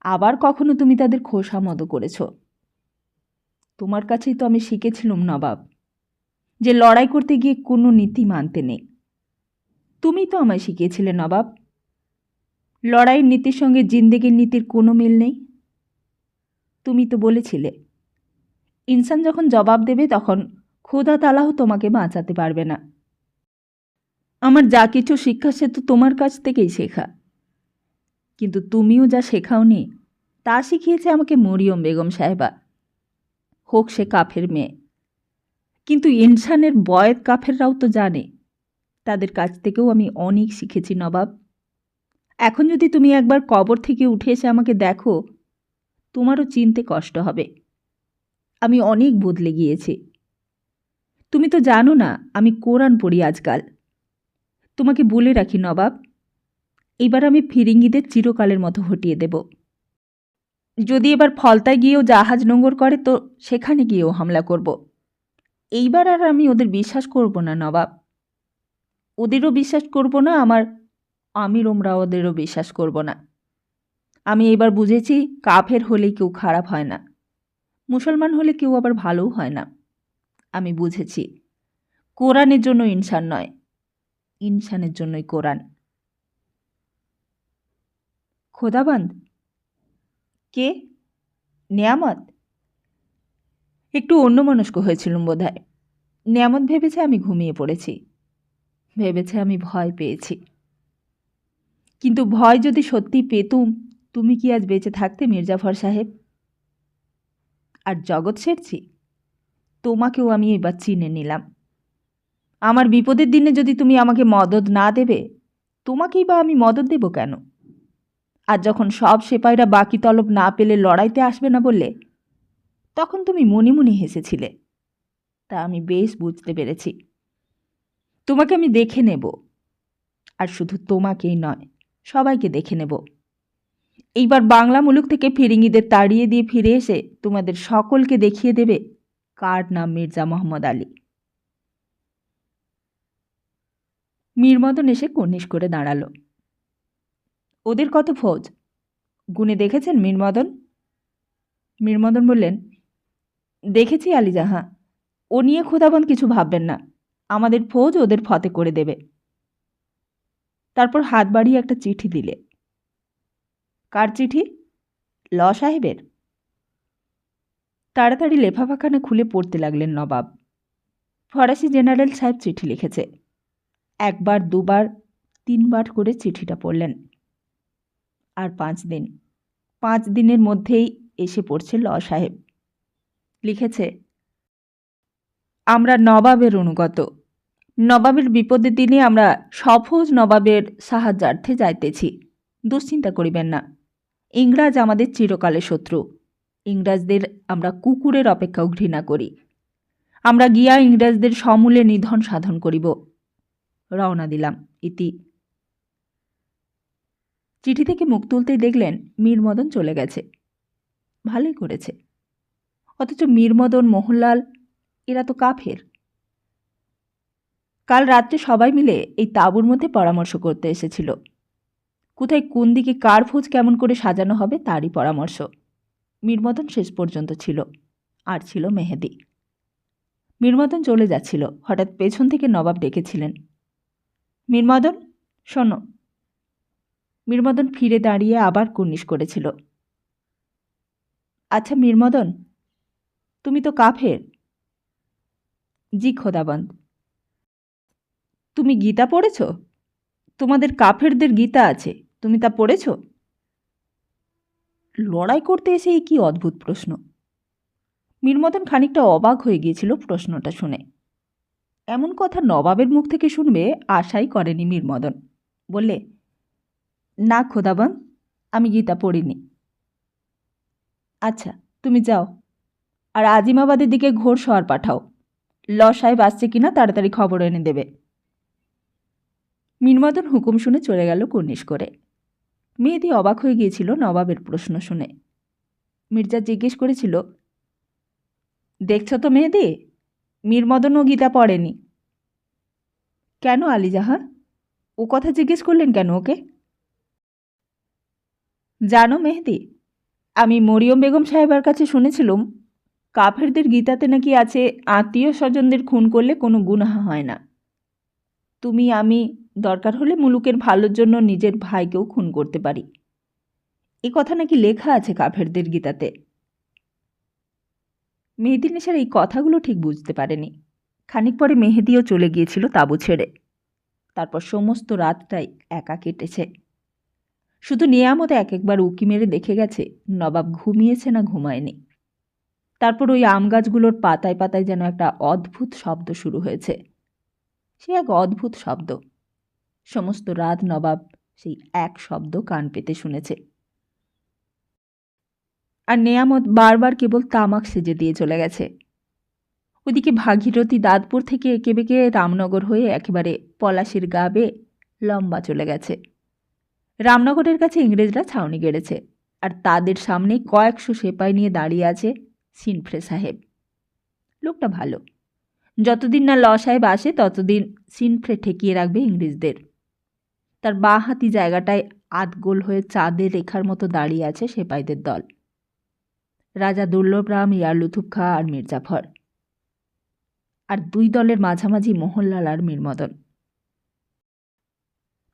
S1: আবার কখনো তুমি তাদের খোশামদ করেছ। তোমার কাছেই তো আমি শিখেছিলাম নবাব, যে লড়াই করতে গিয়ে কোনো নীতি মানতে নেই। তুমি তো আমায় শিখিয়েছিলে নবাব, লড়াইয়ের নীতির সঙ্গে জিন্দেগির নীতির কোনো মিল নেই। তুমি তো বলেছিলে ইনসান যখন জবাব দেবে তখন খোদা তাআলাও তোমাকে বাঁচাতে পারবে না। আমার যা কিছু শিক্ষা সে তো তোমার কাছ থেকেই শেখা, কিন্তু তুমিও যা শেখাওনি তা শিখিয়েছে আমাকে মরিয়ম বেগম সাহেবা। হোক সে কাফের মেয়ে, কিন্তু ইনসানের বয়েদ কাফেররাও তো জানে। তাদের কাছ থেকেও আমি অনেক শিখেছি নবাব। এখন যদি তুমি একবার কবর থেকে উঠে এসে আমাকে দেখো, তোমারও চিনতে কষ্ট হবে। আমি অনেক বদলে গিয়েছি। তুমি তো জানো না আমি কোরআন পড়ি আজকাল। তোমাকে বলে রাখি নবাব, এবার আমি ফিরিঙ্গিদের চিরকালের মতো হটিয়ে দেব। যদি এবার ফলতায় গিয়েও জাহাজ নোঙর করে তো সেখানে গিয়েও হামলা করব। এইবার আর আমি ওদের বিশ্বাস করব না নবাব। ওদেরও বিশ্বাস করব না, আমার আমির ওমরা ওদেরও বিশ্বাস করব না। আমি এবার বুঝেছি কাফের হলেই কেউ খারাপ হয় না, মুসলমান হলে কেউ আবার ভালোও হয় না। আমি বুঝেছি কোরআনের জন্য ইনসান নয়, ইনসানের জন্যই কোরআন। খোদাবন্দ? কে? নেয়ামত? একটু অন্যমনস্ক হয়েছিলুম বোধহয়। নেয়ামত ভেবেছে আমি ঘুমিয়ে পড়েছি, ভেবেছে আমি ভয় পেয়েছি। কিন্তু ভয় যদি সত্যি পেতুম, তুমি কি আজ বেঁচে থাকতে মির্জাফর সাহেব? আর জগৎ শেঠজি, তোমাকেও আমি এবার চিনে নিলাম। আমার বিপদের দিনে যদি তুমি আমাকে মদদ না দেবে, তোমাকেই বা আমি মদদ দেব কেন? আর যখন সব সেপাইরা বাকি তলব না পেলে লড়াইতে আসবে না বললে, তখন তুমি মনে মনে হেসেছিলে। তা আমি বেশ বুঝতে পেরেছি। তোমাকে আমি দেখে নেব, আর শুধু তোমাকেই নয়, সবাইকে দেখে নেব। এইবার বাংলা মুলুক থেকে ফিরিঙ্গিদের তাড়িয়ে দিয়ে ফিরে এসে তোমাদের সকলকে দেখিয়ে দেবে কার নাম মির্জা মোহাম্মদ আলী। মীরমদন এসে কর্নিশ করে দাঁড়াল। ওদের কত ফৌজ গুনে দেখেছেন মীরমদন? মীরমদন বললেন, দেখেছি আলীজাহা, ও নিয়ে খোদাবন্দ কিছু ভাববেন না, আমাদের ফৌজ ওদের ফতে করে দেবে। তারপর হাত বাড়িয়ে একটা চিঠি দিলে। কার চিঠি? ল সাহেবের। তাড়াতাড়ি লেফাফাখানা খুলে পড়তে লাগলেন নবাব। ফরাসি জেনারেল সাহেব চিঠি লিখেছে। একবার, দুবার, 3বার করে চিঠিটা পড়লেন। আর 5 দিন, 5 দিনের মধ্যেই এসে পড়ছে ল সাহেব। লিখেছে, আমরা নবাবের অনুগত। নবাবের বিপদের দিনে আমরা সফজ নবাবের সাহায্যার্থে যাইতেছি। দুশ্চিন্তা করিবেন না। ইংরাজ আমাদের চিরকালের শত্রু। ইংরাজদের আমরা কুকুরের অপেক্ষাও ঘৃণা করি। আমরা গিয়া ইংরাজদের সমূলে নিধন সাধন করিব। রওনা দিলাম। ইতি। চিঠি থেকে মুখ তুলতেই দেখলেন মীরমদন চলে গেছে। ভালোই করেছে। অথচ মীরমদন, মোহনলাল এরা তো কাফের। কাল রাত্রে সবাই মিলে এই তাঁবুর মধ্যে পরামর্শ করতে এসেছিল। কোথায় কোন দিকে কার ফৌজ কেমন করে সাজানো হবে তারই পরামর্শ। মীরমদন শেষ পর্যন্ত ছিল, আর ছিল মেহেদি। মীরমদন চলে যাচ্ছিল, হঠাৎ পেছন থেকে নবাব ডেকেছিলেন, মীরমদন শোনো। মীরমদন ফিরে দাঁড়িয়ে আবার কুর্নিশ করেছিল, আচ্ছা মীরমদন, তুমি তো কাফের। জি খোদাবন্দ। তুমি গীতা পড়েছ? তোমাদের কাফেরদের গীতা আছে, তুমি তা পড়েছ? লড়াই করতে এসে এই কি অদ্ভুত প্রশ্ন। মীরমদন খানিকটা অবাক হয়ে গিয়েছিল প্রশ্নটা শুনে। এমন কথা নবাবের মুখ থেকে শুনবে আশাই করেনি মীরমদন। বললে, না খোদাবন্দ, আমি গীতা পড়িনি। আচ্ছা, তুমি যাও, আর আজিমাবাদের দিকে ঘোর সওয়ার পাঠাও। ল সাহেব আসছে কিনা তাড়াতাড়ি খবর এনে দেবে। মীরমদন হুকুম শুনে চলে গেল কুর্নিশ করে। মেয়েদি অবাক হয়ে গিয়েছিল নবাবের প্রশ্ন শুনে। মির্জা জিজ্ঞেস করেছিল, দেখছ তো মেয়েদি, মীরমদনও গীতা পড়েনি। কেন আলীজাহা? ও কথা জিজ্ঞেস করলেন কেন ওকে? জানো মেহেদি, আমি মরিয়ম বেগম সাহেবার কাছে শুনেছিলাম কাফেরদের গীতাতে নাকি আছে আত্মীয় স্বজনদের খুন করলে কোনো গুনাহা হয় না। তুমি আমি দরকার হলে মুলুকের ভালোর জন্য নিজের ভাইকেও খুন করতে পারি। এ কথা নাকি লেখা আছে কাফেরদের গীতাতে। মেহেদি নেশার এই কথাগুলো ঠিক বুঝতে পারেনি। খানিক পরে মেহেদিও চলে গিয়েছিল তাঁবু ছেড়ে। তারপর সমস্ত রাতটাই একা কেটেছে। শুধু নিয়ামত এক একবার উকি মেরে দেখে গেছে নবাব ঘুমিয়েছে না ঘুমায়নি। তারপর ওই আম গাছগুলোর পাতায় পাতায় যেন একটা অদ্ভুত শব্দ শুরু হয়েছে। সে এক অদ্ভুত শব্দ। সমস্ত রাত নবাব সেই এক শব্দ কান পেতে শুনেছে। আর নেয়ামত বারবার কেবল তামাক সেজে দিয়ে চলে গেছে। ওদিকে ভাগীরথী দাঁতপুর থেকে এঁকে বেঁকে রামনগর হয়ে একেবারে পলাশির গা বেয়ে লম্বা চলে গেছে। রামনগরের কাছে ইংরেজরা ছাউনি গেড়েছে, আর তাদের সামনে কয়েকশো সেপাই নিয়ে দাঁড়িয়ে আছে সিনফ্রে সাহেব। লোকটা ভালো। যতদিন না ল সাহেব আসে ততদিন সিনফ্রে ঠেকিয়ে রাখবে ইংরেজদের। তার বাঁ হাতি জায়গাটায় আধগোল হয়ে চাঁদের রেখার মতো দাঁড়িয়ে আছে সেপাইদের দল। রাজা দুর্লভরাম, ইয়ারলুথুপ খাঁ আর মির্জাফর। আর দুই দলের মাঝামাঝি মোহনলাল আর মীরমদন।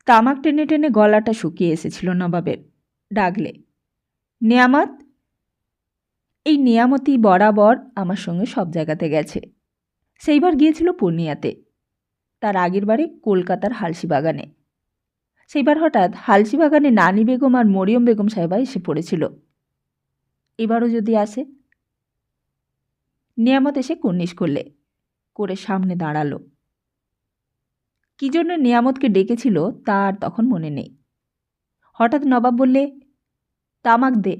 S1: তামাক টেনে টেনে গলাটা শুকিয়ে এসেছিল নবাবের। ডাকলে, নেয়ামত। এই নেয়ামতই বরাবর আমার সঙ্গে সব জায়গাতে গেছে। সেইবার গিয়েছিল পূর্ণিয়াতে, তার আগের বারে কলকাতার হালসিবাগানে। সেইবার হঠাৎ হালসিবাগানে নানি বেগম আর মরিয়ম বেগম সাহেবা এসে পড়েছিল। এবারও যদি আসে। নেয়ামত এসে কুর্নিশ করলে, করে সামনে দাঁড়ালো। কি জন্য নেয়ামতকে ডেকেছিল তা আর তখন মনে নেই। হঠাৎ নবাব বললে, তামাক দে।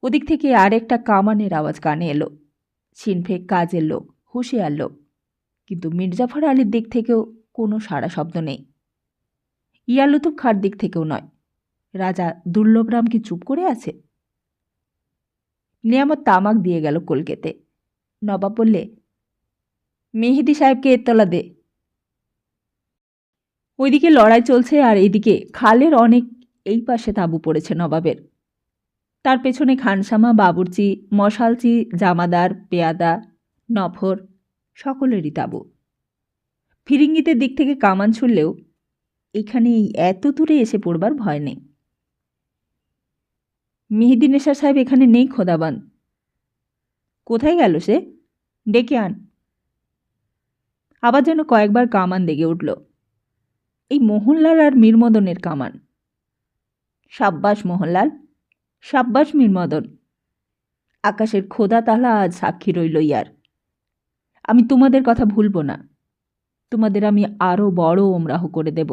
S1: ওদিক থেকে আরেকটা কামানের আওয়াজ কানে এলো। সিনফে কাজের লোক, হুঁশিয়ার লোক। কিন্তু মির্জাফর আলীর দিক থেকেও কোনো সাড়া শব্দ নেই। ইয়ারলুতুফ খাঁর দিক থেকেও নয়। রাজা দুর্লভরাম কি চুপ করে আছে? নিয়ামত তামাক দিয়ে গেল কলকেতে। নবাব বললে, মেহেদি সাহেবকে এতলা দে। ওইদিকে লড়াই চলছে, আর এদিকে খালের অনেক এই পাশে তাঁবু পড়েছে নবাবের। তার পেছনে খানসামা, বাবুর্চি, মশালচি, জামাদার, পেয়াদা, নফর সকলেরই তাঁবু। ফিরিঙ্গিতের দিক থেকে কামান ছুড়লেও এখানে এই এত দূরে এসে পড়বার ভয় নেই। মেহেদি নেশার সাহেব এখানে নেই খোদাবান। কোথায় গেল সে? ডেকে আন। আবার যেন কয়েকবার কামান দেগে উঠল। এই মোহনলাল আর মীরমদনের কামান। সাব্বাস মোহনলাল, সাব্বাস মীরমদন। আকাশের খোদা তাহলা আজ সাক্ষী রইল ইয়ার। আমি তোমাদের কথা ভুলব না, তোমাদের আমি আরও বড় ওমরাহ করে দেব।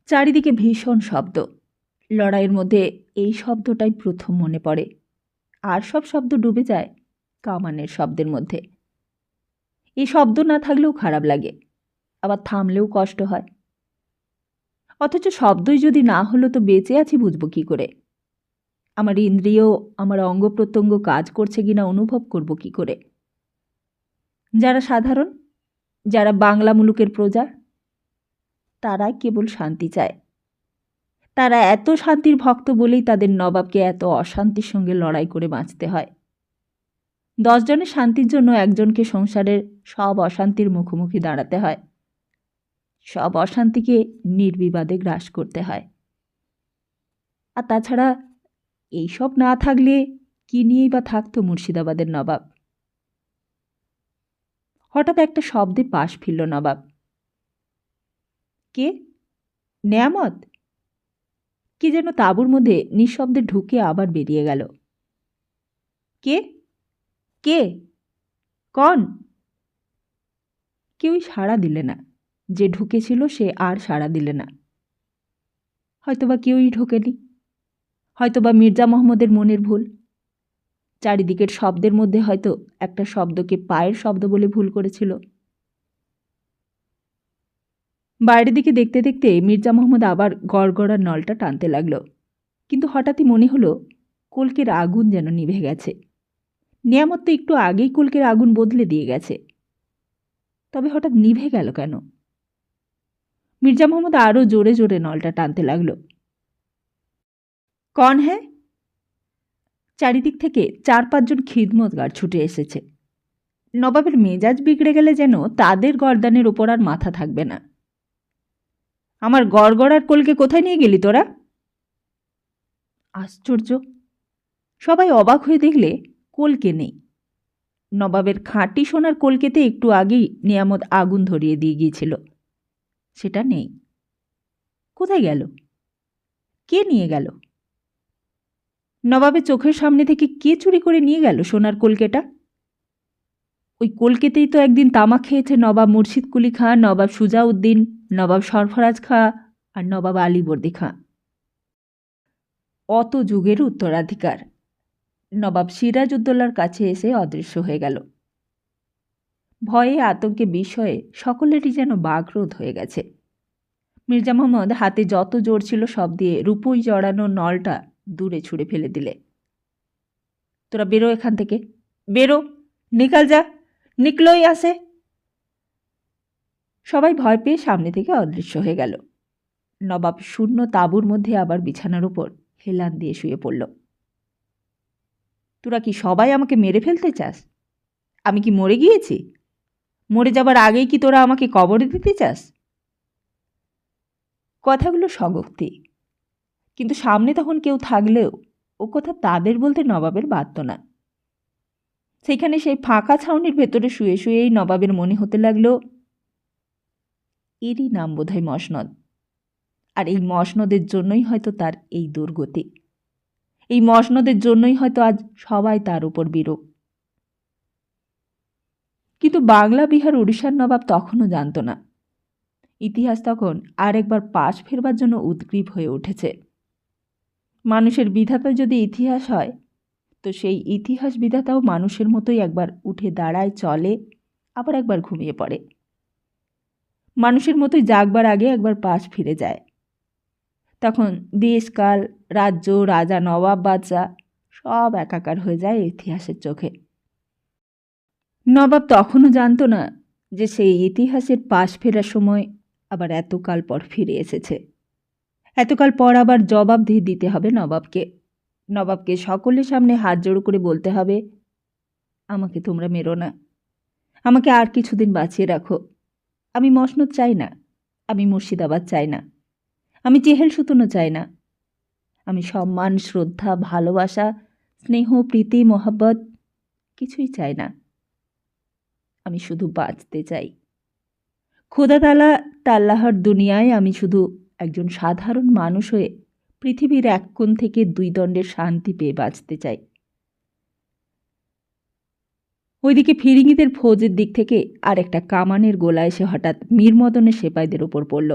S1: চারিদিকে ভীষণ শব্দ। লড়াইয়ের মধ্যে এই শব্দটাই প্রথম মনে পড়ে, আর সব শব্দ ডুবে যায় কামানের শব্দের মধ্যে। এই শব্দ না থাকলেও খারাপ লাগে, আবার থামলেও কষ্ট হয়। অথচ শব্দই যদি না হলো তো বেঁচে আছি বুঝব কী করে? আমার ইন্দ্রিয়, আমার অঙ্গ প্রত্যঙ্গ কাজ করছে কিনা অনুভব করব কি করে? যারা সাধারণ, যারা বাংলা মুলুকের প্রজা, তারাই কেবল শান্তি চায়। তারা এত শান্তির ভক্ত বলেই তাদের নবাবকে এত অশান্তির সঙ্গে লড়াই করে বাঁচতে হয়। 10 জনের শান্তির জন্য একজনকে সংসারের সব অশান্তির মুখোমুখি দাঁড়াতে হয়, সব অশান্তিকে নির্বিবাদে গ্রাস করতে হয়। আর তাছাড়া এইসব না থাকলে কি নিয়েই বা থাকতো মুর্শিদাবাদের নবাব? হঠাৎ একটা শব্দে পাশ ফিরল নবাব। কে? নেয়ামত? কি যেন তাঁবুর মধ্যে নিঃশব্দে ঢুকে আবার বেরিয়ে গেল। কে? কে? কন? কেউই সাড়া দিলে না। যে ঢুকেছিল সে আর সাড়া দিলে না। হয়তোবা কেউই ঢোকেনি, হয়তোবা মির্জা মহম্মদের মনের ভুল। চারিদিকের শব্দের মধ্যে হয়তো একটা শব্দকে পায়ের শব্দ বলে ভুল করেছিল। বাইরের দিকে দেখতে দেখতে মির্জা মহম্মদ আবার গড়গড়ার নলটা টানতে লাগল। কিন্তু হঠাৎই মনে হলো কলকের আগুন যেন নিভে গেছে। নিয়ামত তো একটু আগেই কলকের আগুন বদলে দিয়ে গেছে, তবে হঠাৎ নিভে গেল কেন? মির্জা মহম্মদ আরও জোরে জোরে নলটা টানতে লাগল। কন হ্যাঁ? চারিদিক থেকে 4-5 জন খিদমতগার ছুটে এসেছে। নবাবের মেজাজ বিগড়ে গেলে যেন তাদের গর্দানের ওপর আর মাথা থাকবে না। আমার গড়গড়ার কলকে কোথায় নিয়ে গেলি তোরা? আশ্চর্য! সবাই অবাক হয়ে দেখলে কলকে নেই। নবাবের খাঁটি সোনার কলকেতে একটু আগেই নিয়ামত আগুন ধরিয়ে দিয়ে গিয়েছিল, সেটা নেই। কোথায় গেল? কে নিয়ে গেল? নবাবের চোখের সামনে থেকে কে চুরি করে নিয়ে গেল সোনার কলকেটা? ওই কলকেতেই তো একদিন তামাক খেয়েছে নবাব মুর্শিদ কুলি খাঁ, নবাব সুজাউদ্দিন, নবাব সরফরাজ খাঁ আর নবাব আলীবর্দী খাঁ। অত যুগের উত্তরাধিকার নবাব সিরাজউদ্দৌলার কাছে এসে অদৃশ্য হয়ে গেল। ভয়ে আতঙ্কে বিস্ময়ে সকলেরই যেন বাগরোধ হয়ে গেছে। মির্জা মোহাম্মদ হাতে যত জোর ছিল সব দিয়ে রূপোই জড়ানো নলটা দূরে ছুঁড়ে ফেলে দিলে। তোরা বেরো এখান থেকে, বেরো, নিকাল যা, নিকলই আসে। সবাই ভয় পেয়ে সামনে থেকে অদৃশ্য হয়ে গেল। নবাব শূন্য তাঁবুর মধ্যে আবার বিছানার উপর হেলান দিয়ে শুয়ে পড়ল। তোরা কি সবাই আমাকে মেরে ফেলতে চাস? আমি কি মরে গিয়েছি? মরে যাবার আগেই কি তোরা আমাকে কবরে দিতে চাস? কথাগুলো স্বগোক্তি, কিন্তু সামনে তখন কেউ থাকলেও ও কথা তাদের বলতে নবাবের বাধ্য না। সেখানে সেই ফাঁকা ছাউনির ভেতরে শুয়ে শুয়েই নবাবের মনে হতে লাগলো, এরই নাম বোধহয় মসনদ। আর এই মসনদের জন্যই হয়তো তার এই দুর্গতি। এই মসনদের জন্যই হয়তো আজ সবাই তার উপর বিরূপ। কিন্তু বাংলা, বিহার, উড়িষ্যার নবাব তখনও জানত না। ইতিহাস তখন আরেকবার পাশ ফেরবার জন্য উদ্গ্রীব হয়ে উঠেছে। মানুষের বিধাতা যদি ইতিহাস হয়, তো সেই ইতিহাস বিধাতাও মানুষের মতোই একবার উঠে দাঁড়ায়, চলে, আবার একবার ঘুমিয়ে পড়ে। মানুষের মতোই জাগবার আগে একবার পাশ ফিরে যায়। তখন দেশকাল, রাজ্য, রাজা, নবাব, বাদশা সব একাকার হয়ে যায় ইতিহাসের চোখে। নবাব তখনও জানত না যে সেই ইতিহাসের পাশ ফেরার সময় আবার এতকাল পর ফিরে এসেছে। এতকাল পর আবার জবাবদিহি দিতে হবে নবাবকে। নবাবকে সকলের সামনে হাত জোড়ো করে বলতে হবে, আমাকে তোমরা মেরো না, আমাকে আর কিছুদিন বাঁচিয়ে রাখো। আমি মসনদ চাই না, আমি মুর্শিদাবাদ চাই না, আমি চেহেল সুতুনও চাই না, আমি সম্মান, শ্রদ্ধা, ভালোবাসা, স্নেহ, প্রীতি, মোহাব্বত কিছুই চাই না। আমি শুধু বাঁচতে চাই। খোদা তাআলা তাল্লাহর দুনিয়ায় আমি শুধু একজন সাধারণ মানুষ হয়ে পৃথিবীর এক কোণ থেকে দুই দণ্ডের শান্তি পেয়ে বাঁচতে চাই। ওইদিকে ফিরিঙ্গিদের ফৌজের দিক থেকে আর একটা কামানের গোলা এসে হঠাৎ মীরমদনের সেপাইদের ওপর পড়ল,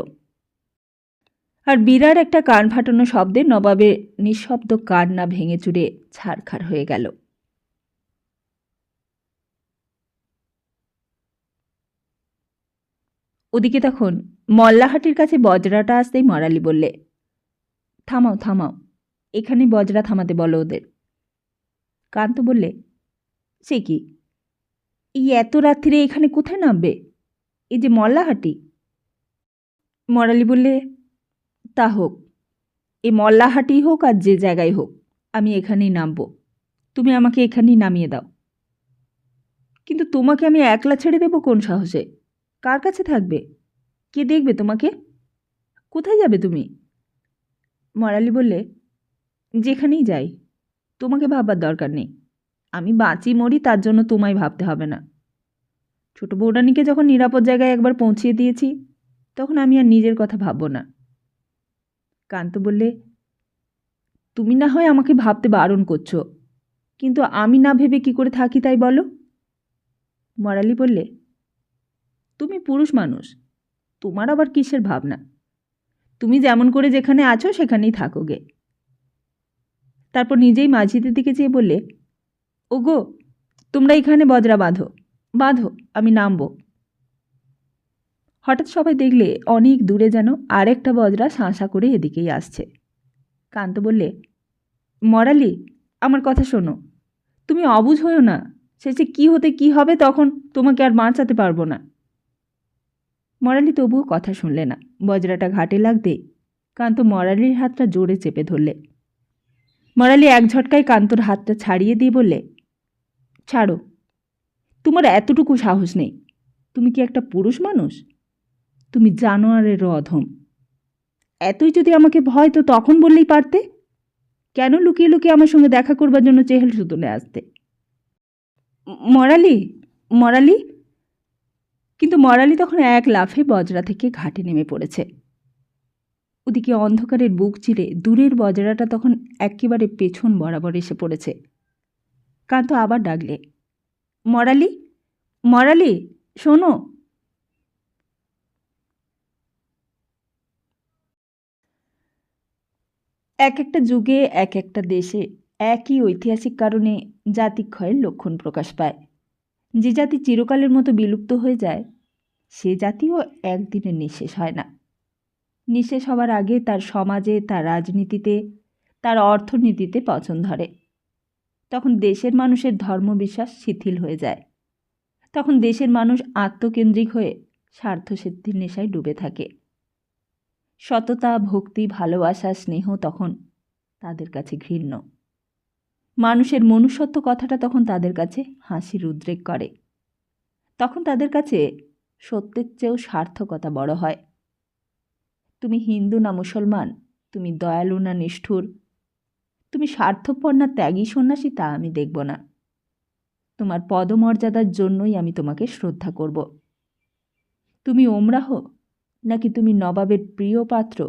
S1: আর বিরাট একটা কান ফাটানো শব্দে নবাবের নিঃশব্দ কান্না ভেঙে চুরে ছারখার হয়ে গেল। ওদিকে তখন মল্লাহাটির কাছে বজরাটা আসতেই মরালি বললে, থামাও থামাও, এখানে বজরা থামাতে বলো ওদের। কান্ত বললে, সে কি, এই এত রাত্রিরে এখানে কোথায় নামবে? এই যে মল্লাহাটি। মরালি বললে, তা হোক, এই মল্লাহাটি হোক আর যে জায়গায় হোক, আমি এখানেই নামব। তুমি আমাকে এখানেই নামিয়ে দাও। কিন্তু তোমাকে আমি একলা ছেড়ে দেব কোন সাহসে? কার কাছে থাকবে? কে দেখবে তোমাকে? কোথায় যাবে তুমি? মরালি বললে, যেখানেই যাই, তোমাকে ভাববার দরকার নেই। আমি বাঁচি মরি তার জন্য তোমায় ভাবতে হবে না। ছোট বৌরানীকে যখন নিরাপদ জায়গায় একবার পৌঁছিয়ে দিয়েছি, তখন আমি আর নিজের কথা ভাবব না। কান্ত বললে, তুমি না হয় আমাকে ভাবতে বারণ করছো, কিন্তু আমি না ভেবে কি করে থাকি তাই বলো? মরালি বললে, তুমি পুরুষ মানুষ, তোমার আবার কিসের ভাবনা? তুমি যেমন করে যেখানে আছো সেখানেই থাকো গে। তারপর নিজেই মাঝিদের দিকে চেয়ে বললে, ওগো, তোমরা এখানে বজরা বাঁধো বাঁধো, আমি নামব। হঠাৎ সবাই দেখলে অনেক দূরে যেন আরেকটা বজরা শাঁসা করে এদিকেই আসছে। কান্ত বললে, মরালি, আমার কথা শোনো, তুমি অবুঝ হয়েও না। শেষে কি হতে কি হবে তখন তোমাকে আর বাঁচাতে পারবো না। মরালি তবুও কথা শুনলে না। বজরাটা ঘাটে লাগতে কান্ত মরালির হাতটা জোরে চেপে ধরলে। মরালি এক ঝটকায় কান্তর হাতটা ছাড়িয়ে দিয়ে বললে, ছাড়ো, তোমার এতটুকু সাহস নেই। তুমি কি একটা পুরুষ মানুষ? তুমি জানোয়ারেরও অধম। এতই যদি আমাকে ভয় তো তখন বললেই পারতে। কেন লুকিয়ে লুকিয়ে আমার সঙ্গে দেখা করবার জন্য চেহেল সুতলে আসতে? Morally, morally. কিন্তু মরালি তখন এক লাফে বজরা থেকে ঘাটে নেমে পড়েছে। ওদিকে অন্ধকারের বুক চিরে দূরের বজরাটা তখন একেবারে পেছন বরাবর এসে পড়েছে। কান্ত আবার ডাকলে, মরালি, মরালি, শোনো। এক একটা যুগে এক একটা দেশে একই ঐতিহাসিক কারণে জাতিক্ষয়ের লক্ষণ প্রকাশ পায়। যে জাতি চিরকালের মতো বিলুপ্ত হয়ে যায়, সে জাতিও একদিনে নিঃশেষ হয় না। নিঃশেষ হবার আগে তার সমাজে, তার রাজনীতিতে, তার অর্থনীতিতে পচন ধরে। তখন দেশের মানুষের ধর্মবিশ্বাস শিথিল হয়ে যায়। তখন দেশের মানুষ আত্মকেন্দ্রিক হয়ে স্বার্থসিদ্ধির নেশায় ডুবে থাকে। সততা, ভক্তি, ভালোবাসা, স্নেহ তখন তাদের কাছে ঘৃণ্য। মানুষের মনুষ্যত্ব কথাটা তখন তাদের কাছে হাসির উদ্রেক করে। তখন তাদের কাছে সত্যের চেয়েও সার্থকতা বড় হয়। তুমি হিন্দু না মুসলমান, তুমি দয়ালু না নিষ্ঠুর, তুমি স্বার্থপর না ত্যাগী সন্ন্যাসী, তা আমি দেখব না। তোমার পদমর্যাদার জন্যই আমি তোমাকে শ্রদ্ধা করব। তুমি ওমরাহ নাকি তুমি নবাবের প্রিয় পাত্র,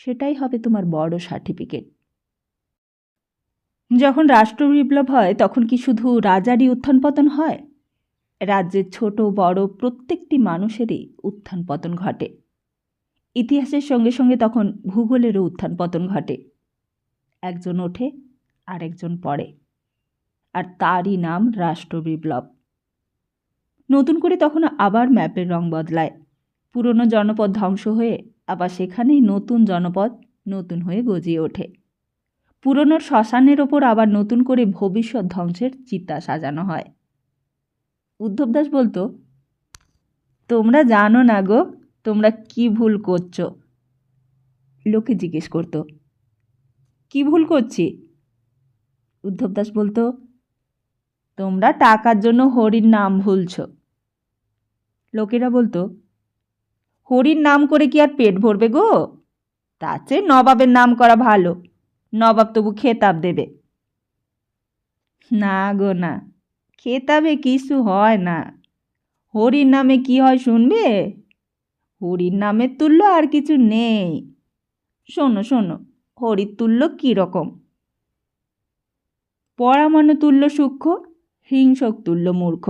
S1: সেটাই হবে তোমার বড় সার্টিফিকেট। যখন রাষ্ট্র বিপ্লব হয় তখন কি শুধু রাজারই উত্থান পতন হয়? রাজ্যের ছোট বড় প্রত্যেকটি মানুষেরই উত্থান পতন ঘটে। ইতিহাসের সঙ্গে সঙ্গে তখন ভূগোলেরও উত্থান পতন ঘটে। একজন ওঠে আর একজন পড়ে, আর তারই নাম রাষ্ট্র বিপ্লব। নতুন করে তখন আবার ম্যাপের রং বদলায়। পুরনো জনপদ ধ্বংস হয়ে আবার সেখানেই নতুন জনপদ নতুন হয়ে গজিয়ে ওঠে। পুরনোর শ্মশানের ওপর আবার নতুন করে ভবিষ্যৎ ধ্বংসের চিতা সাজানো হয়। উদ্ধব দাস বলতো, তোমরা জানো না গো, তোমরা কি ভুল করছো। লোকে জিজ্ঞেস করতো, কি ভুল করছি? উদ্ধব দাস বলতো, তোমরা টাকার জন্য হরির নাম ভুলছ। লোকেরা বলতো, হরির নাম করে কি আর পেট ভরবে গো? তার চেয়ে নবাবের নাম করা ভালো, নবাব তবু খেতাব দেবে। না গো না, খেতাবে কিছু হয় না। হরির নামে কি হয় শুনবে? হরির নামের তুল্য আর কিছু নেই। শোনো শোনো, হরির তুল্য কীরকম? পরামানু তুল্য সূক্ষ্ম, হিংসক তুল্য মূর্খ,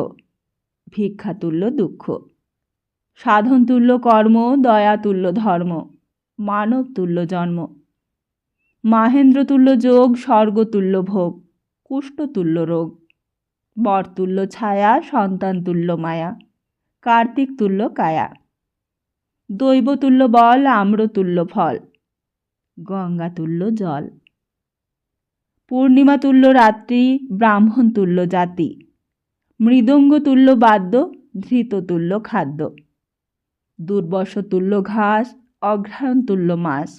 S1: ভিক্ষা তুল্য দুঃখ, সাধন তুল্য কর্ম, দয়া তুল্য ধর্ম, মানব তুল্য জন্ম, মাহেন্দ্র তুল্য যোগ, স্বর্গ তুল্য ভোগ, কুষ্ঠ তুল্য রোগ, বর তুল্য ছায়া, সন্তান তুল্য মায়া, কার্তিক তুল্য কায়া, দৈব তুল্য বল, আম্র তুল্য ফল, গঙ্গা তুল্য জল, পূর্ণিমা তুল্য রাত্রি, ব্রাহ্মণ তুল্য জাতি, মৃদঙ্গ তুল্য বাদ্য, ধৃত তুল্য খাদ্য, দুর্বর্ষ তুল্য ঘাস, অঘ্রাণ তুল্য মাস,